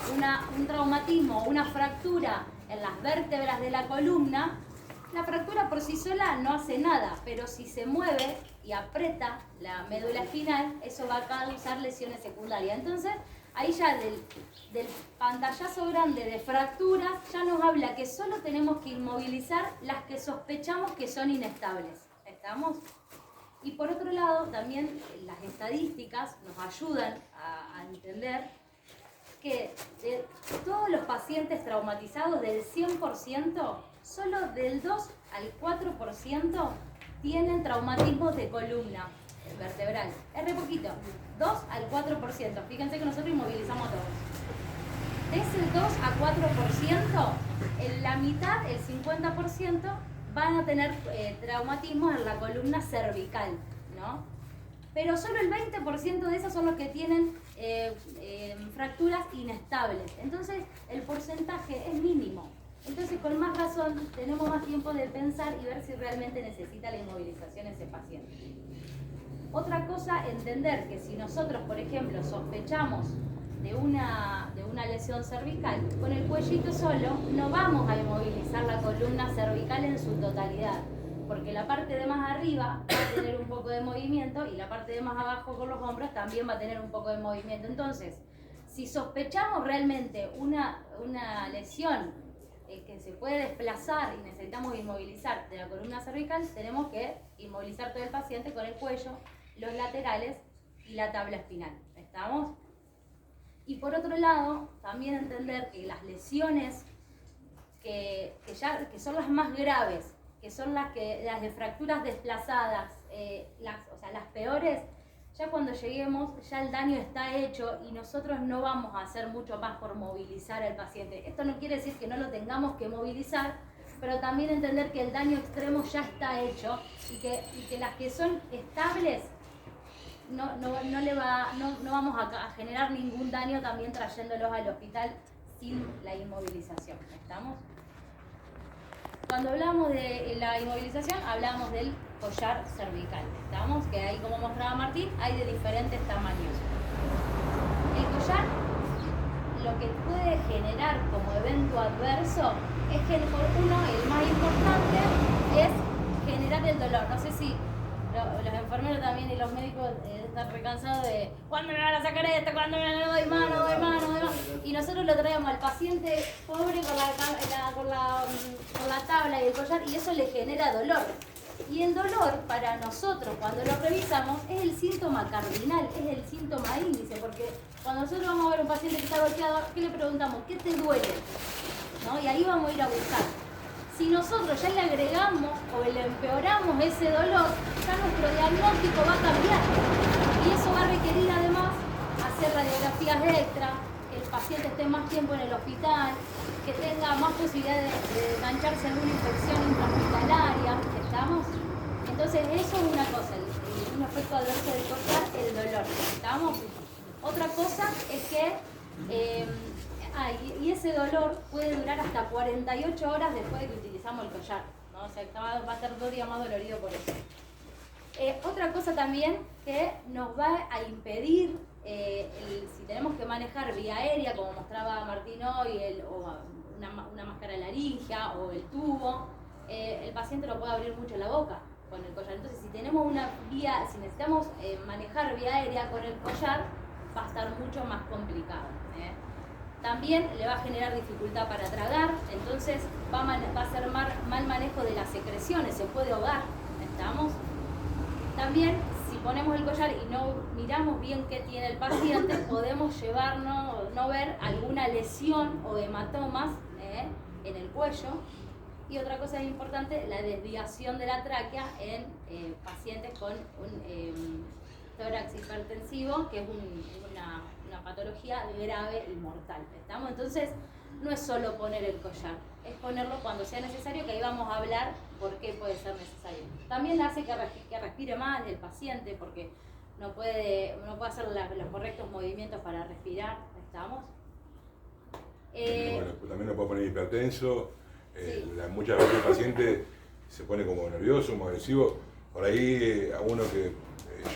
un traumatismo, una fractura en las vértebras de la columna, la fractura por sí sola no hace nada, pero si se mueve y aprieta la médula espinal, eso va a causar lesiones secundarias. Entonces, ahí ya del pantallazo grande de fracturas, ya nos habla que solo tenemos que inmovilizar las que sospechamos que son inestables. ¿Estamos? Y por otro lado, también las estadísticas nos ayudan a entender que de todos los pacientes traumatizados, del 100%, solo del 2 al 4% tienen traumatismos de columna vertebral. Es re poquito, 2 al 4%. Fíjense que nosotros inmovilizamos a todos. De ese 2 a 4%, en la mitad, el 50%, van a tener traumatismos en la columna cervical, ¿no? Pero solo el 20% de esos son los que tienen fracturas inestables. Entonces, el porcentaje es mínimo. Entonces, con más razón, tenemos más tiempo de pensar y ver si realmente necesita la inmovilización ese paciente. Otra cosa, entender que si nosotros, por ejemplo, sospechamos de una lesión cervical, con el cuellito solo no vamos a inmovilizar la columna cervical en su totalidad, porque la parte de más arriba va a tener un poco de movimiento y la parte de más abajo con los hombros también va a tener un poco de movimiento. Entonces, si sospechamos realmente una lesión que se puede desplazar y necesitamos inmovilizar de la columna cervical, tenemos que inmovilizar todo el paciente con el cuello, los laterales y la tabla espinal. ¿Estamos? Y por otro lado, también entender que las lesiones que son las más graves, que son las de fracturas desplazadas, las peores, ya cuando lleguemos, ya el daño está hecho y nosotros no vamos a hacer mucho más por movilizar al paciente. Esto no quiere decir que no lo tengamos que movilizar, pero también entender que el daño extremo ya está hecho y que las que son estables no vamos a generar ningún daño también trayéndolos al hospital sin la inmovilización. ¿Estamos? Cuando hablamos de la inmovilización, hablamos del collar cervical. ¿Estamos? Que ahí, como mostraba Martín, hay de diferentes tamaños. El collar lo que puede generar como evento adverso es que, por uno, el más importante es generar el dolor. No sé si los enfermeros también y los médicos están recansados de ¿cuándo me van a sacar esto? ¿Cuándo me van a doy mano? Y nosotros lo traemos al paciente pobre con la tabla y el collar, y eso le genera dolor. Y el dolor, para nosotros, cuando lo revisamos, es el síntoma cardinal, es el síntoma índice, porque cuando nosotros vamos a ver a un paciente que está golpeado, ¿qué le preguntamos? ¿Qué te duele? ¿No? Y ahí vamos a ir a buscar. Si nosotros ya le agregamos o le empeoramos ese dolor, ya nuestro diagnóstico va a cambiar. Y eso va a requerir además hacer radiografías extra, que el paciente esté más tiempo en el hospital, que tenga más posibilidad de engancharse en alguna infección intrahospitalaria. ¿Estamos? Entonces eso es una cosa, un efecto adverso del collar, el dolor. ¿Estamos? Otra cosa es que y ese dolor puede durar hasta 48 horas después de que utilizamos el collar, ¿no? O sea, va a estar 2 días más dolorido por eso. Otra cosa también que nos va a impedir, si tenemos que manejar vía aérea, como mostraba Martín hoy, o una máscara laringia o el tubo, el paciente no puede abrir mucho la boca con el collar. Entonces, si necesitamos manejar vía aérea con el collar, va a estar mucho más complicado. También le va a generar dificultad para tragar, entonces va a ser mal manejo de las secreciones, se puede ahogar. ¿Estamos? También, si ponemos el collar y no miramos bien qué tiene el paciente, podemos no ver alguna lesión o hematomas en el cuello. Y otra cosa importante, la desviación de la tráquea en pacientes con un tórax hipertensivo, que es una patología grave y mortal. ¿Estamos? Entonces, no es solo poner el collar, es ponerlo cuando sea necesario, que ahí vamos a hablar por qué puede ser necesario. También hace que respire más el paciente, porque no puede hacer los correctos movimientos para respirar. ¿Estamos? Bueno, también no puede poner hipertenso. Sí. Muchas veces el paciente se pone como nervioso, como agresivo. Por ahí, a uno que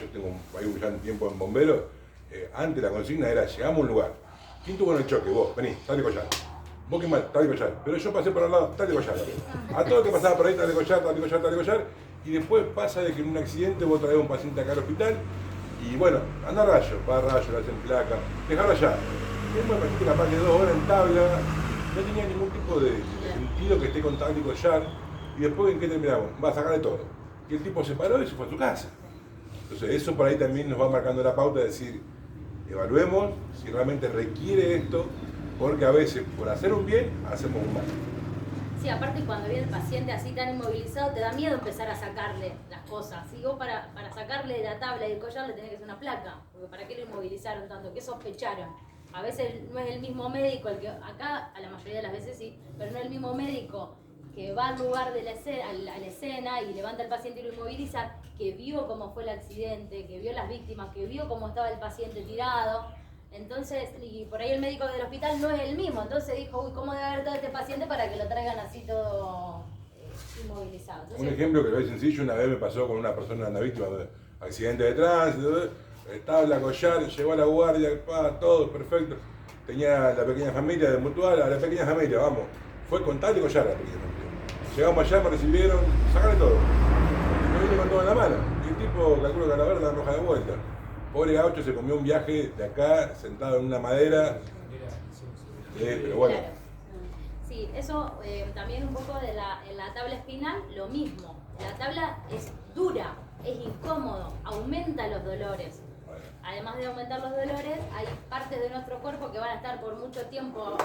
yo tengo ya un tiempo en bomberos, antes la consigna era: llegamos a un lugar, ¿quién tuvo en el choque? Vos, vení, dale collar. Vos qué mal, dale collar. Pero yo pasé por al lado, dale collar. A todo lo que pasaba por ahí, dale collar, dale collar, dale collar. Y después pasa de que en un accidente vos traes a un paciente acá al hospital y bueno, anda rayo, va rayo, le hacen placa, dejarlo allá. Tenemos el paciente capaz de 2 horas en tabla, no tenía ningún tipo de sentido que esté con tabla y collar. Y después, ¿en qué terminamos? Va a sacarle todo. Y el tipo se paró y se fue a su casa. Entonces eso por ahí también nos va marcando la pauta de decir, evaluemos si realmente requiere esto, porque a veces por hacer un bien, hacemos un mal. Sí, aparte cuando viene el paciente así tan inmovilizado, te da miedo empezar a sacarle las cosas. Si vos para sacarle de la tabla y el collar le tenés que hacer una placa, porque ¿para qué lo inmovilizaron tanto? ¿Qué sospecharon? A veces no es el mismo médico, el que acá a la mayoría de las veces sí, pero no es el mismo médico que va al lugar de la escena y levanta al paciente y lo inmoviliza, que vio cómo fue el accidente, que vio las víctimas, que vio cómo estaba el paciente tirado. Entonces, y por ahí el médico del hospital no es el mismo, entonces dijo, uy, ¿cómo debe haber todo este paciente para que lo traigan así todo inmovilizado? Entonces, un ejemplo que lo es sencillo, una vez me pasó con una persona, una víctima de accidente de tránsito, tabla, collar, llegó a la guardia, todo perfecto. Tenía la pequeña familia de Mutual, a la pequeña familia, vamos. Fue con tal y collar la pequeña familia. Llegamos allá, me recibieron, sacarle todo. Me vine con todo en la mano. Y el tipo, calculo que a la verde, la roja de vuelta. Pobre gaucho se comió un viaje de acá, sentado en una madera. Pero bueno. Claro. Sí, eso también un poco de la tabla espinal, lo mismo. La tabla es dura, es incómodo, aumenta los dolores. Además de aumentar los dolores, hay partes de nuestro cuerpo que van a estar por mucho tiempo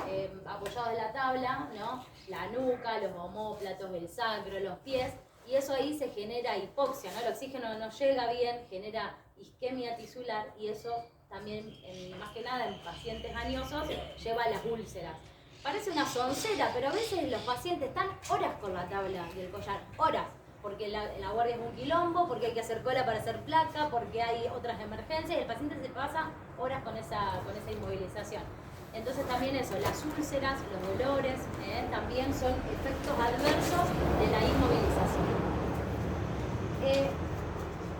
apoyados en la tabla, ¿no? La nuca, los omóplatos, el sacro, los pies, y eso ahí se genera hipoxia, ¿no? El oxígeno no llega bien, genera isquemia tisular, y eso también, más que nada en pacientes añosos, lleva a las úlceras. Parece una soncera, pero a veces los pacientes están horas con la tabla del collar, horas. Porque la guardia es un quilombo, porque hay que hacer cola para hacer placa, porque hay otras emergencias y el paciente se pasa horas con esa inmovilización. Entonces también eso, las úlceras, los dolores, también son efectos adversos de la inmovilización.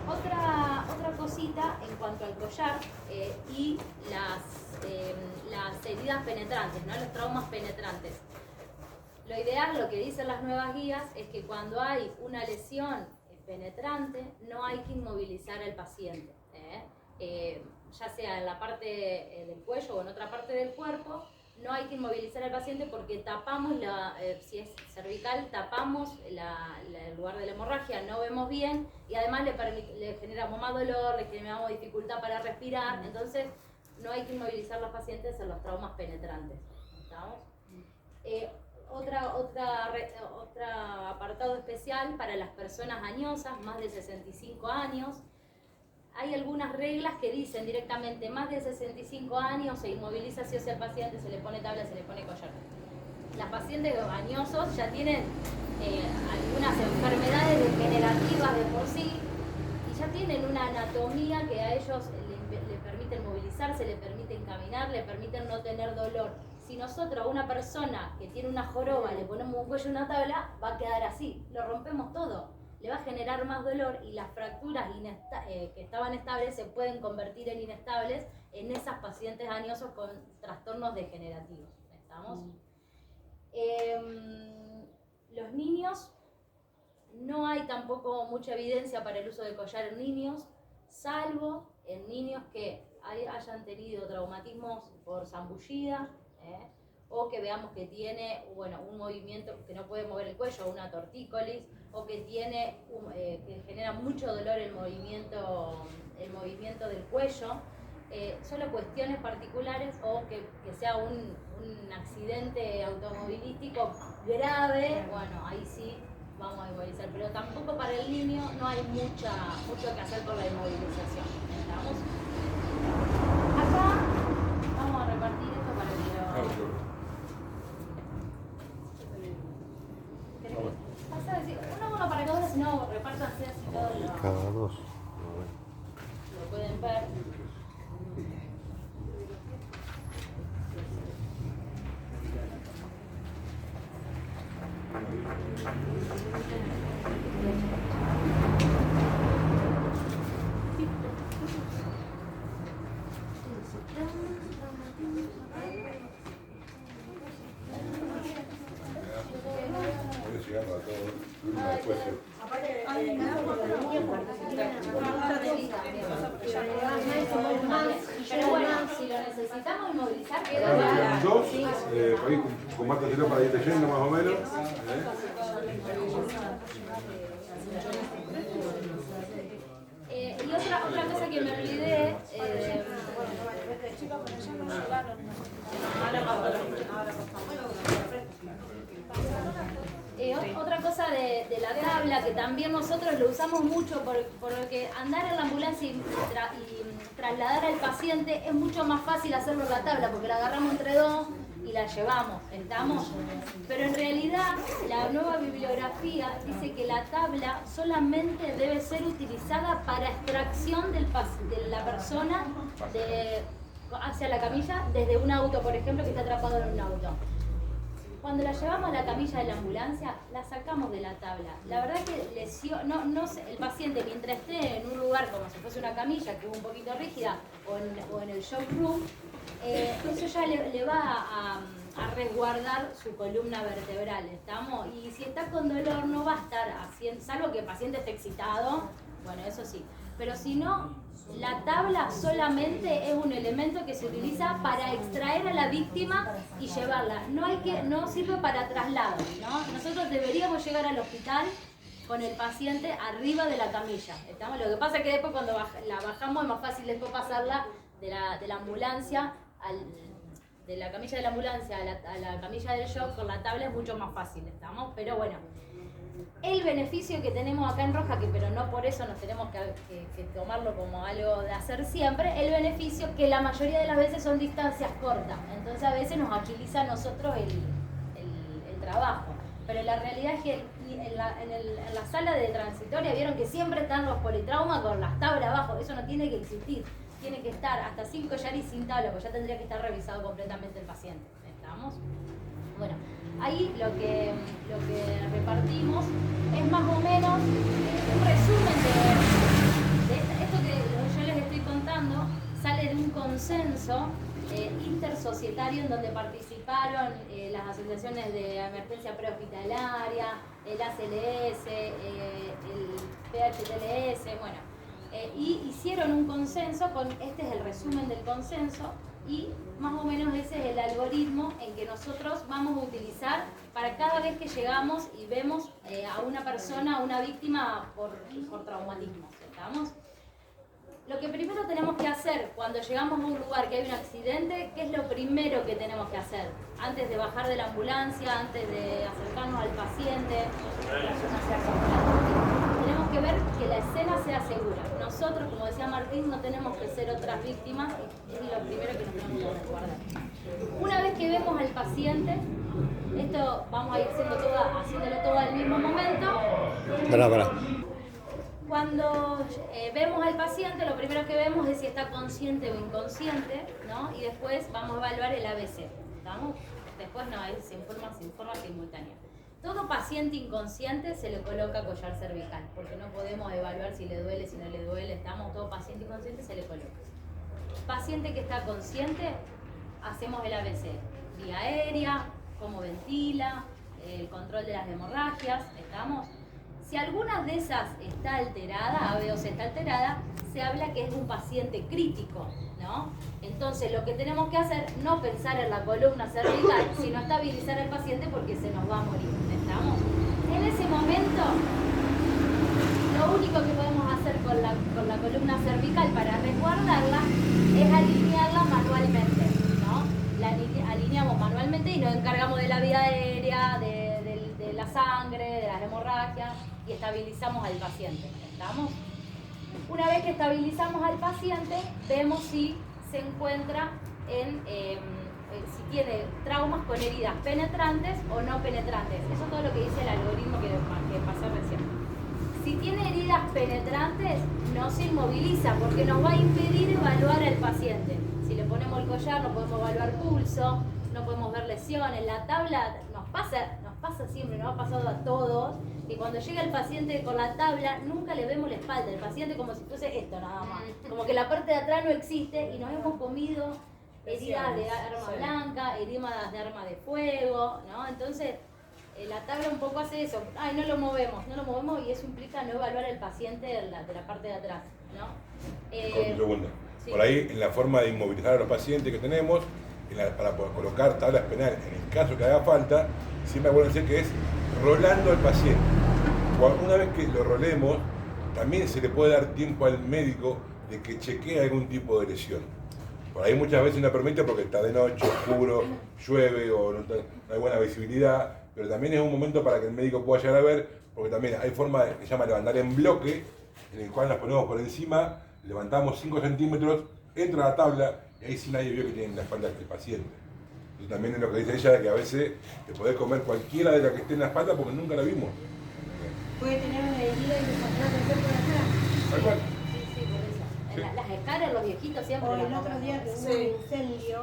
Otra cosita en cuanto al collar y las heridas penetrantes, ¿no? Los traumas penetrantes. Lo ideal, lo que dicen las nuevas guías, es que cuando hay una lesión penetrante, no hay que inmovilizar al paciente, ya sea en la parte del cuello o en otra parte del cuerpo. No hay que inmovilizar al paciente porque tapamos, si es cervical, tapamos el lugar de la hemorragia, no vemos bien y además le generamos más dolor, le generamos dificultad para respirar. Entonces no hay que inmovilizar a los pacientes en los traumas penetrantes. ¿Estamos? Otro apartado especial para las personas añosas, más de 65 años. Hay algunas reglas que dicen directamente más de 65 años se inmoviliza si el paciente, se le pone tabla, se le pone collar. Las pacientes añosos ya tienen algunas enfermedades degenerativas de por sí y ya tienen una anatomía que a ellos le permiten movilizarse, le permiten caminar, le permiten no tener dolor. Si nosotros a una persona que tiene una joroba le ponemos un cuello y una tabla, va a quedar así, lo rompemos todo. Le va a generar más dolor y las fracturas que estaban estables se pueden convertir en inestables en esas pacientes añosos con trastornos degenerativos. ¿Estamos? Los niños, no hay tampoco mucha evidencia para el uso de collar en niños, salvo en niños que hayan tenido traumatismos por zambullida, o que veamos que tiene un movimiento que no puede mover el cuello, una tortícolis, o que tiene que genera mucho dolor el movimiento del cuello. Solo cuestiones particulares o que sea un accidente automovilístico grave, bueno, ahí sí vamos a inmovilizar, pero tampoco para el niño no hay mucho que hacer con la inmovilización. ¿Estamos? Acá vamos a repartir esto para que lo... Pasa a decir, uno para cada uno, si no repártanse así todos los... Cada dos. Lo pueden ver. Pero bueno, si lo necesitamos inmovilizar, queda dos, por ahí con Marta Cero para ir leyendo más o menos. Y otra cosa que me olvidé, otra cosa de la tabla que también nosotros lo usamos mucho porque andar en la ambulancia y trasladar al paciente es mucho más fácil hacerlo en la tabla porque la agarramos entre dos y la llevamos, ¿estamos? Pero en realidad la nueva bibliografía dice que la tabla solamente debe ser utilizada para extracción de la persona hacia la camilla desde un auto, por ejemplo, que está atrapado en un auto. Cuando la llevamos a la camilla de la ambulancia, la sacamos de la tabla. La verdad que el paciente, mientras esté en un lugar como si fuese una camilla, que es un poquito rígida, o en el shock room, eso ya le va a resguardar su columna vertebral, ¿estamos? Y si está con dolor no va a estar haciendo, salvo que el paciente esté excitado, bueno, eso sí. Pero si no, la tabla solamente es un elemento que se utiliza para extraer a la víctima y llevarla. No sirve para traslado, ¿no? Nosotros deberíamos llegar al hospital con el paciente arriba de la camilla. ¿Estamos? Lo que pasa es que después cuando la bajamos es más fácil después pasarla de la ambulancia de la camilla de la ambulancia a la camilla del shock con la tabla es mucho más fácil, ¿estamos? Pero bueno, el beneficio que tenemos acá en Roja, pero no por eso nos tenemos que tomarlo como algo de hacer siempre, el beneficio que la mayoría de las veces son distancias cortas, entonces a veces nos agiliza a nosotros el trabajo. Pero la realidad es que en la sala de transitoria vieron que siempre están los politraumas con las tablas abajo, eso no tiene que existir. Tiene que estar hasta 5 collares sin tabla, porque ya tendría que estar revisado completamente el paciente. ¿Estamos? Bueno, ahí lo que repartimos es más o menos un resumen de esto que yo les estoy contando. consenso intersocietario en donde participaron las asociaciones de emergencia prehospitalaria, el ACLS, el PHTLS, bueno, y hicieron un consenso, este es el resumen del consenso, y más o menos ese es el algoritmo en que nosotros vamos a utilizar para cada vez que llegamos y vemos a una persona, a una víctima por traumatismo. ¿Estamos? Lo que primero tenemos que hacer cuando llegamos a un lugar que hay un accidente, ¿qué es lo primero que tenemos que hacer? Antes de bajar de la ambulancia, antes de acercarnos al paciente, tenemos que ver que la escena sea segura. Nosotros, como decía Martín, no tenemos que ser otras víctimas, es lo primero que nos tenemos que resguardar. Una vez que vemos al paciente, esto vamos a ir haciéndolo todo al mismo momento. Pará. Cuando vemos al paciente, lo primero que vemos es si está consciente o inconsciente, ¿no? Y después vamos a evaluar el ABC, ¿estamos? Después no, se informa simultáneo. Todo paciente inconsciente se le coloca collar cervical, porque no podemos evaluar si le duele, si no le duele, estamos, todo paciente inconsciente se le coloca. Paciente que está consciente, hacemos el ABC, vía aérea, cómo ventila, el control de las hemorragias, ¿estamos? Si alguna de esas está alterada, AB2 está alterada, se habla que es un paciente crítico, ¿no? Entonces lo que tenemos que hacer, no pensar en la columna cervical, sino estabilizar al paciente porque se nos va a morir, ¿estamos? En ese momento, lo único que podemos hacer con la columna cervical para resguardarla es alinearla manualmente, ¿no? La alineamos manualmente y nos encargamos de la vía aérea, de la sangre, de las hemorragias y estabilizamos al paciente, ¿estamos? Una vez que estabilizamos al paciente, vemos si se encuentra si tiene traumas con heridas penetrantes o no penetrantes. Eso es todo lo que dice el algoritmo que pasé recién. Si tiene heridas penetrantes, no se inmoviliza porque nos va a impedir evaluar al paciente. Si le ponemos el collar, no podemos evaluar pulso, no podemos ver lesiones. La tabla nos pasa siempre, nos ha pasado a todos, que cuando llega el paciente con la tabla, nunca le vemos la espalda. El paciente como si fuese esto nada más. Como que la parte de atrás no existe y nos hemos comido heridas de arma blanca, heridas de arma de fuego, ¿no? Entonces, la tabla un poco hace eso. Ay, no lo movemos y eso implica no evaluar al paciente de la parte de atrás, ¿no? Un segundo. Sí. Por ahí, en la forma de inmovilizar a los pacientes que tenemos, para poder colocar tablas penales en el caso que haga falta, siempre acuérdense que es rolando al paciente. Una vez que lo rolemos, también se le puede dar tiempo al médico de que chequee algún tipo de lesión. Por ahí muchas veces no permite porque está de noche, oscuro, llueve o no hay buena visibilidad, pero también es un momento para que el médico pueda llegar a ver, porque también hay forma que se llama levantar en bloque, en el cual nos ponemos por encima, levantamos 5 centímetros, entra la tabla y ahí sí nadie vio que tiene en la espalda el paciente. Y también es lo que dice ella, de que a veces te podés comer cualquiera de las que esté en la espalda porque nunca la vimos. Puede tener una herida y pasar a por atrás. Tal cual. Sí, por eso. Sí. Las escalas, los viejitos siempre O las el otro compran. día que hubo un incendio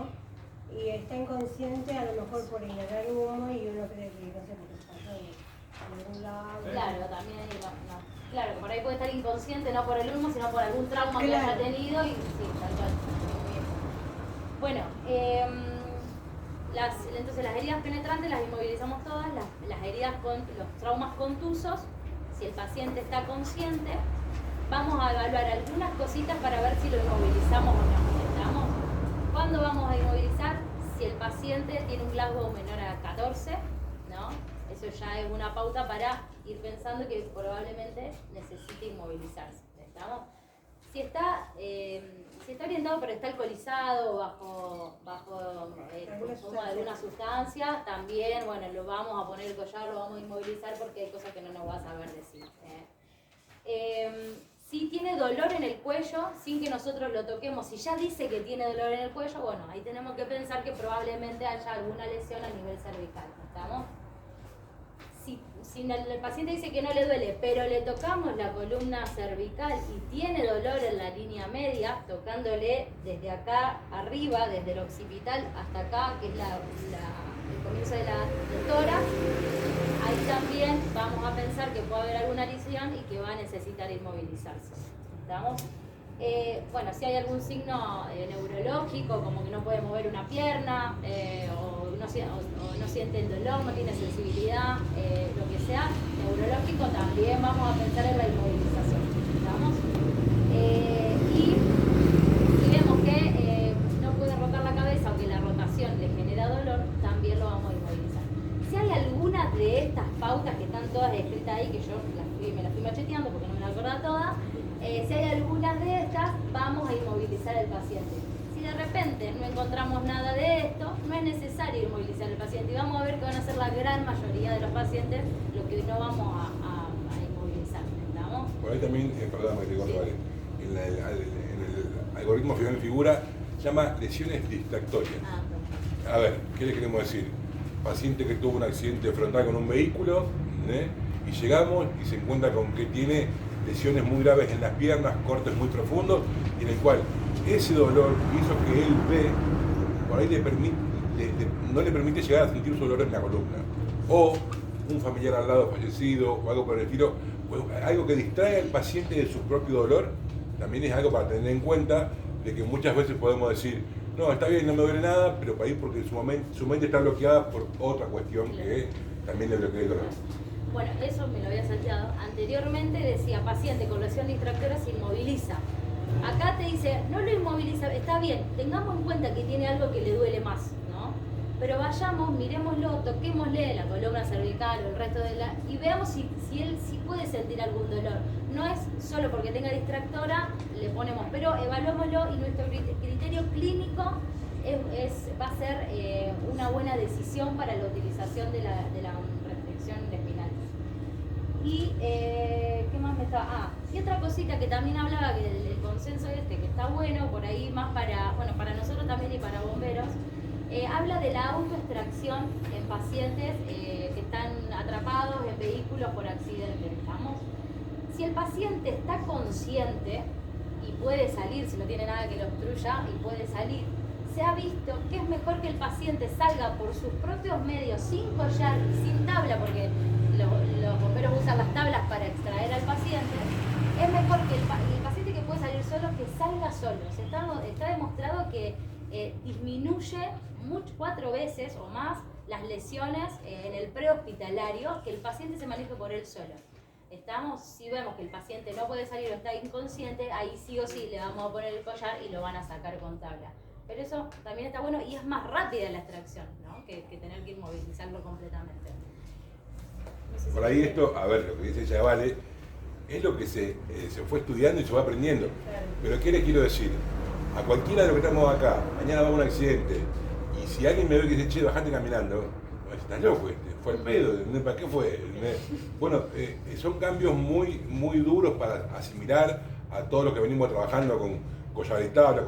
y está inconsciente, a lo mejor por inhalar humo y uno cree que no sé por qué pasó en algún lado. Claro, también no. Claro, por ahí puede estar inconsciente, no por el humo, sino por algún trauma que haya tenido y sí, tal cual. Bueno, entonces las heridas penetrantes las inmovilizamos todas, las heridas con los traumas contusos, si el paciente está consciente, vamos a evaluar algunas cositas para ver si lo inmovilizamos o no. ¿Estamos? ¿Cuándo vamos a inmovilizar? Si el paciente tiene un Glasgow menor a 14, ¿no? Eso ya es una pauta para ir pensando que probablemente necesite inmovilizarse. ¿Estamos? Si está orientado pero está alcoholizado bajo consumo de alguna sustancia, también, bueno, lo vamos a poner el collar, lo vamos a inmovilizar porque hay cosas que no nos va a saber decir. Si tiene dolor en el cuello, sin que nosotros lo toquemos, si ya dice que tiene dolor en el cuello, bueno, ahí tenemos que pensar que probablemente haya alguna lesión a nivel cervical, ¿estamos? Si el paciente dice que no le duele, pero le tocamos la columna cervical y tiene dolor en la línea media, tocándole desde acá arriba, desde el occipital hasta acá, que es el comienzo del tórax, ahí también vamos a pensar que puede haber alguna lesión y que va a necesitar inmovilizarse. ¿Estamos? Bueno, si hay algún signo neurológico, como que no puede mover una pierna, o no siente el dolor, no tiene sensibilidad, lo que sea neurológico, también vamos a pensar en la inmovilización. ¿Estamos? Y si vemos que no puede rotar la cabeza o que la rotación le genera dolor, también lo vamos a inmovilizar. Si hay algunas de estas pautas que están todas escritas ahí, que yo me las fui macheteando porque no me las acordaba todas, si hay algunas de estas, vamos a inmovilizar al paciente. Si de repente no encontramos nada de esto, no es necesario inmovilizar al paciente y vamos a ver que van a ser la gran mayoría de los pacientes los que no vamos a inmovilizar. ¿Estamos? Por ahí también, perdón, que te corto, vale. En el algoritmo final figura, llama lesiones distractorias. A ver, ¿qué le queremos decir? Paciente que tuvo un accidente frontal con un vehículo, y llegamos y se encuentra con que tiene lesiones muy graves en las piernas, cortes muy profundos, y en el cual ese dolor hizo que él ve, por ahí no le permite llegar a sentir su dolor en la columna. O un familiar al lado fallecido, o algo por el estilo, pues algo que distrae al paciente de su propio dolor, también es algo para tener en cuenta, de que muchas veces podemos decir, no, está bien, no me duele nada, pero para ir porque su mente está bloqueada por otra cuestión que también le bloquea el dolor. Bueno, eso me lo había salteado. Anteriormente decía, paciente con lesión distractora se inmoviliza. Acá te dice, no lo inmoviliza, está bien, tengamos en cuenta que tiene algo que le duele más, ¿no? Pero vayamos, miremoslo, toquémosle la columna cervical o el resto de la... y veamos si él sí puede sentir algún dolor. No es solo porque tenga distractora, le ponemos, pero evaluémoslo y nuestro criterio clínico va a ser una buena decisión para la utilización de la restricción espinal. Y, ¿qué más me estaba? Y otra cosita que también hablaba, que el consenso que está bueno, por ahí más para nosotros también y para bomberos, habla de la autoextracción en pacientes que están atrapados en vehículos por accidente. ¿Estamos? Si el paciente está consciente y puede salir, si no tiene nada que lo obstruya y puede salir, se ha visto que es mejor que el paciente salga por sus propios medios, sin collar y sin tabla, porque los bomberos usan las tablas para extraer al paciente. Es mejor que el paciente que puede salir solo, que salga solo. Está demostrado que disminuye 4 veces o más las lesiones en el prehospitalario que el paciente se maneje por él solo. Si vemos que el paciente no puede salir o está inconsciente, ahí sí o sí le vamos a poner el collar y lo van a sacar con tabla. Pero eso también está bueno y es más rápida la extracción, ¿no? que tener que inmovilizarlo completamente. No sé si por ahí esto, a ver, lo que dice ella Vale, es lo que se fue estudiando y se va aprendiendo. Claro. Pero ¿qué le quiero decir? A cualquiera de los que estamos acá, mañana va a un accidente, y si alguien me ve que dice, che, bajate caminando, estás loco, fue el pedo, ¿para qué fue? Bueno, son cambios muy, muy duros para asimilar a todos los que venimos trabajando con collar y tabla,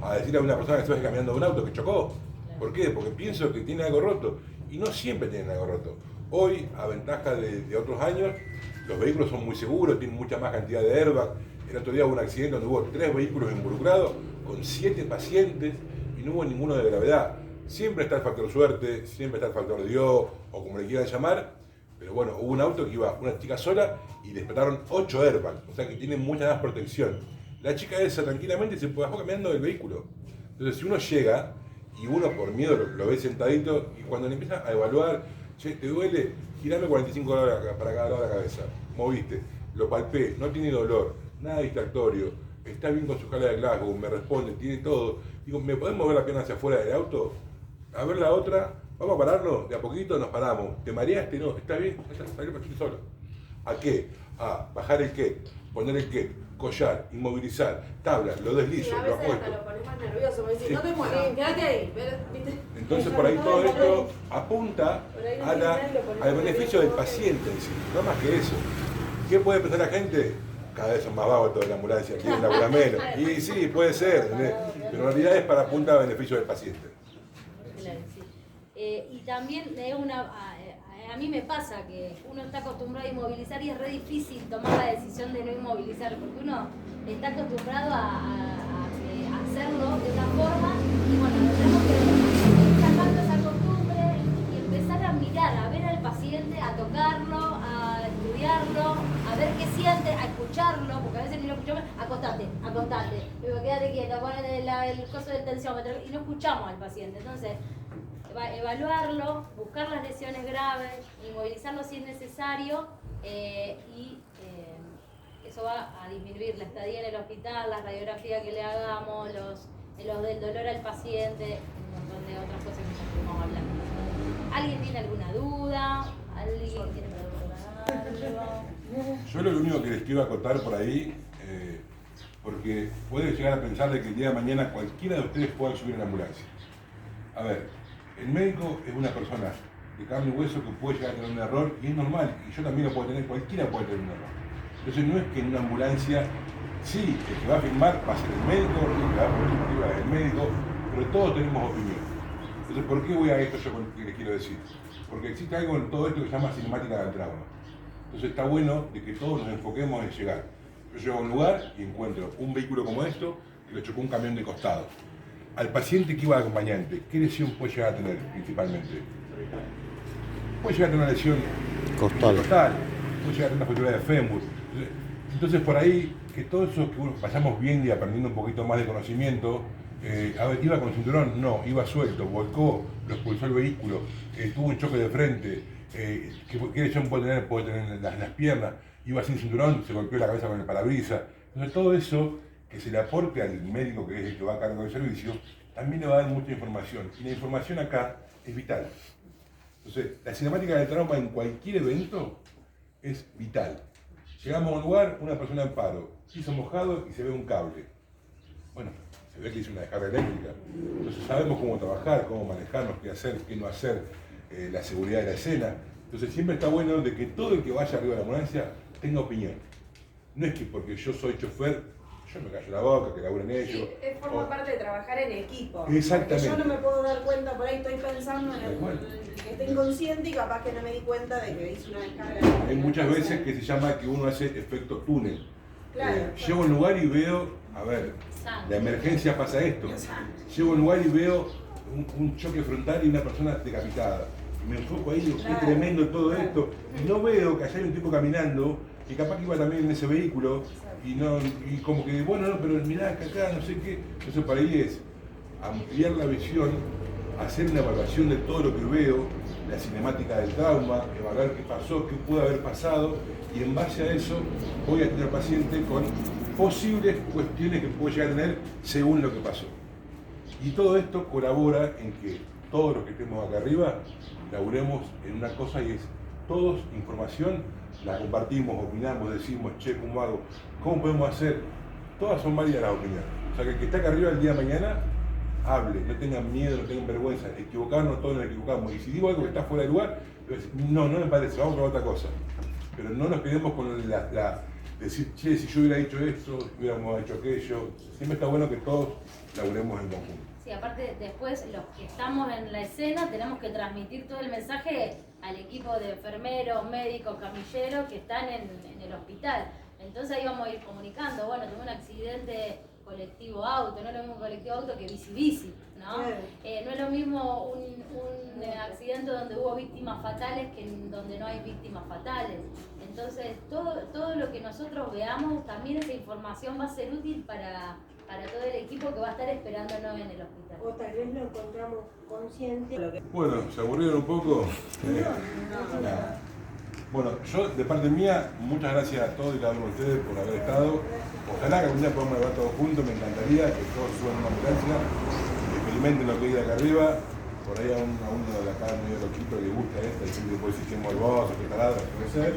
a decirle a una persona que se va caminando de un auto que chocó. ¿Por qué? Porque pienso que tiene algo roto, y no siempre tienen algo roto. Hoy, a ventaja de otros años, los vehículos son muy seguros, tienen mucha más cantidad de airbag. El otro día hubo un accidente donde hubo 3 vehículos involucrados, con 7 pacientes, y no hubo ninguno de gravedad. Siempre está el factor suerte, siempre está el factor Dios, o como le quieran llamar, pero bueno, hubo un auto que iba una chica sola y le explotaron 8 airbags, o sea que tienen mucha más protección. La chica esa tranquilamente se bajó caminando del vehículo. Entonces si uno llega y uno por miedo lo ve sentadito, y cuando le empieza a evaluar, che, ¿te duele? Girame 45 grados para cada lado de la cabeza. Moviste, lo palpé, no tiene dolor, nada distractorio, está bien con su escala de Glasgow, me responde, tiene todo. Digo, ¿me podés mover la pierna hacia afuera del auto? A ver la otra, vamos a pararnos, de a poquito nos paramos. ¿Te mareaste? No, está bien, salir para solo. ¿A qué? A bajar el qué, poner el qué, collar, inmovilizar, tabla, lo deslizo, lo apuesto. Hasta lo pones más nervioso, me decís, no te muevas, quédate ahí, ¿viste? Entonces por ahí todo esto apunta al beneficio del paciente en sí, no más que eso. ¿Qué puede pensar la gente? Cada vez son más vagos toda la ambulancia, quieren laburar menos. Y sí, puede ser, ¿entendés? Pero en realidad es para apuntar al beneficio del paciente. Claro, sí. Y también a mí me pasa que uno está acostumbrado a inmovilizar y es re difícil tomar la decisión de no inmovilizar, porque uno está acostumbrado a hacerlo de una forma y bueno, tenemos que ir sacando esa costumbre y empezar a mirar, a ver al paciente, a tocarlo, a estudiarlo, a ver qué siente, a escucharlo, porque a veces ni lo escuchó, acostate, quédate quieto, pon el coso del tensiómetro y no escuchamos al paciente. Entonces, evaluarlo, buscar las lesiones graves, inmovilizarlo si es necesario eso va a disminuir la estadía en el hospital, la radiografía que le hagamos, los del dolor al paciente, un montón de otras cosas que ya estuvimos hablando. ¿Alguien tiene alguna duda? ¿Alguien quiere preguntar algo? Yo lo único que les quiero acotar por ahí, porque puede llegar a pensar de que el día de mañana cualquiera de ustedes pueda subir en la ambulancia. A ver, el médico es una persona de carne y hueso que puede llegar a tener un error y es normal, y yo también lo puedo tener, cualquiera puede tener un error. Entonces no es que en una ambulancia, sí, el que va a firmar va a ser el médico, el que va a poner va a ser el médico, pero todos tenemos opinión. Entonces, ¿por qué voy a esto yo que les quiero decir? Porque existe algo en todo esto que se llama cinemática del trauma. Entonces está bueno de que todos nos enfoquemos en llegar. Yo llego a un lugar y encuentro un vehículo como esto que lo chocó un camión de costado. Al paciente que iba de acompañante, ¿qué lesión puede llegar a tener principalmente? Puede llegar a tener una lesión costal, puede llegar a tener una fractura de fémur. Entonces por ahí, que todo eso que vayamos viendo y aprendiendo un poquito más de conocimiento, a ver, ¿iba con cinturón? No, iba suelto, volcó, lo expulsó el vehículo, tuvo un choque de frente, ¿qué lesión puede tener? Puede tener las piernas, iba sin cinturón, se golpeó la cabeza con el parabrisas. Entonces todo eso que se le aporte al médico que es el que va a cargo del servicio, también le va a dar mucha información. Y la información acá es vital. Entonces, la cinemática del trauma en cualquier evento es vital. Llegamos a un lugar, una persona en paro, piso mojado y se ve un cable. Bueno, se ve que hizo una descarga eléctrica. Entonces sabemos cómo trabajar, cómo manejarnos, qué hacer, qué no hacer, la seguridad de la escena. Entonces siempre está bueno de que todo el que vaya arriba de la ambulancia tenga opinión. No es que porque yo soy chofer, yo me callo la boca, que laburen ellos. Sí, forma parte de trabajar en equipo. Exactamente. Porque yo no me puedo dar cuenta, por ahí estoy pensando en el que esté inconsciente y capaz que no me di cuenta de que hice una descarga. Hay muchas veces que se llama que uno hace efecto túnel. Claro, Llego a un lugar y veo, a ver, la emergencia pasa esto. Llego a un lugar y veo un choque frontal y una persona decapitada. Y me enfoco ahí y digo, qué tremendo todo esto. Y no veo que allá hay un tipo caminando, que capaz que iba también en ese vehículo, y como que, bueno, no, pero mirá que acá, no sé qué. Entonces para ahí es ampliar la visión, hacer una evaluación de todo lo que veo, la cinemática del trauma, evaluar qué pasó, qué pudo haber pasado, y en base a eso voy a tener paciente con posibles cuestiones que puede llegar a tener según lo que pasó. Y todo esto colabora en que todos los que estemos acá arriba laburemos en una cosa y es todos información, la compartimos, opinamos, decimos, che, ¿cómo hago? ¿Cómo podemos hacer? Todas son válidas las opiniones. O sea, que el que está acá arriba el día de mañana, hable, no tengan miedo, no tengan vergüenza, equivocarnos, todos nos equivocamos. Y si digo algo que está fuera de lugar, no me parece, vamos a probar otra cosa. Pero no nos quedemos con decir, che, si yo hubiera dicho esto, hubiéramos hecho aquello. Siempre está bueno que todos laburemos en conjunto. Sí, aparte después los que estamos en la escena tenemos que transmitir todo el mensaje al equipo de enfermeros, médicos, camilleros que están en el hospital. Entonces ahí vamos a ir comunicando, bueno, tuve un accidente colectivo auto, no es lo mismo colectivo auto que bici, ¿no? No es lo mismo un accidente donde hubo víctimas fatales que donde no hay víctimas fatales. Entonces todo lo que nosotros veamos, también esa información va a ser útil para todo el equipo que va a estar esperándonos en el hospital. O tal vez lo encontramos consciente. Bueno, ¿se aburrieron un poco? Bueno, yo de parte mía, muchas gracias a todos y cada uno de ustedes por haber estado. Ojalá que algún día podamos grabar todos juntos, me encantaría que todos suban una ambulancia, experimenten lo que hay de acá arriba. Por ahí a uno de acá medio loquito le gusta esto, y siempre después si que morboso, que taladro, que puede ser.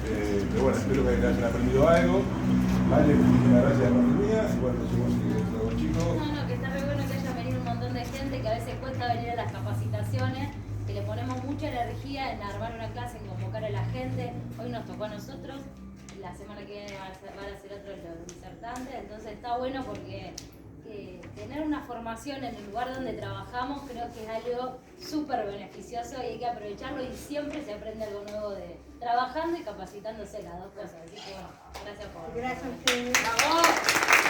Pero bueno, espero que hayan aprendido algo. Vale, muchísimas gracias de parte mía. Y bueno, seguimos siguiendo los chicos. No, que está re bueno que haya venido un montón de gente, que a veces cuesta venir a las capacitaciones, que le ponemos mucha energía en armar una clase, en convocar a la gente. Hoy nos tocó a nosotros, la semana que viene van a ser otros los disertantes, entonces está bueno porque tener una formación en el lugar donde trabajamos creo que es algo súper beneficioso y hay que aprovecharlo y siempre se aprende algo nuevo de trabajando y capacitándose, las dos cosas. Así que bueno, gracias por... Gracias a ustedes. ¡Bravo!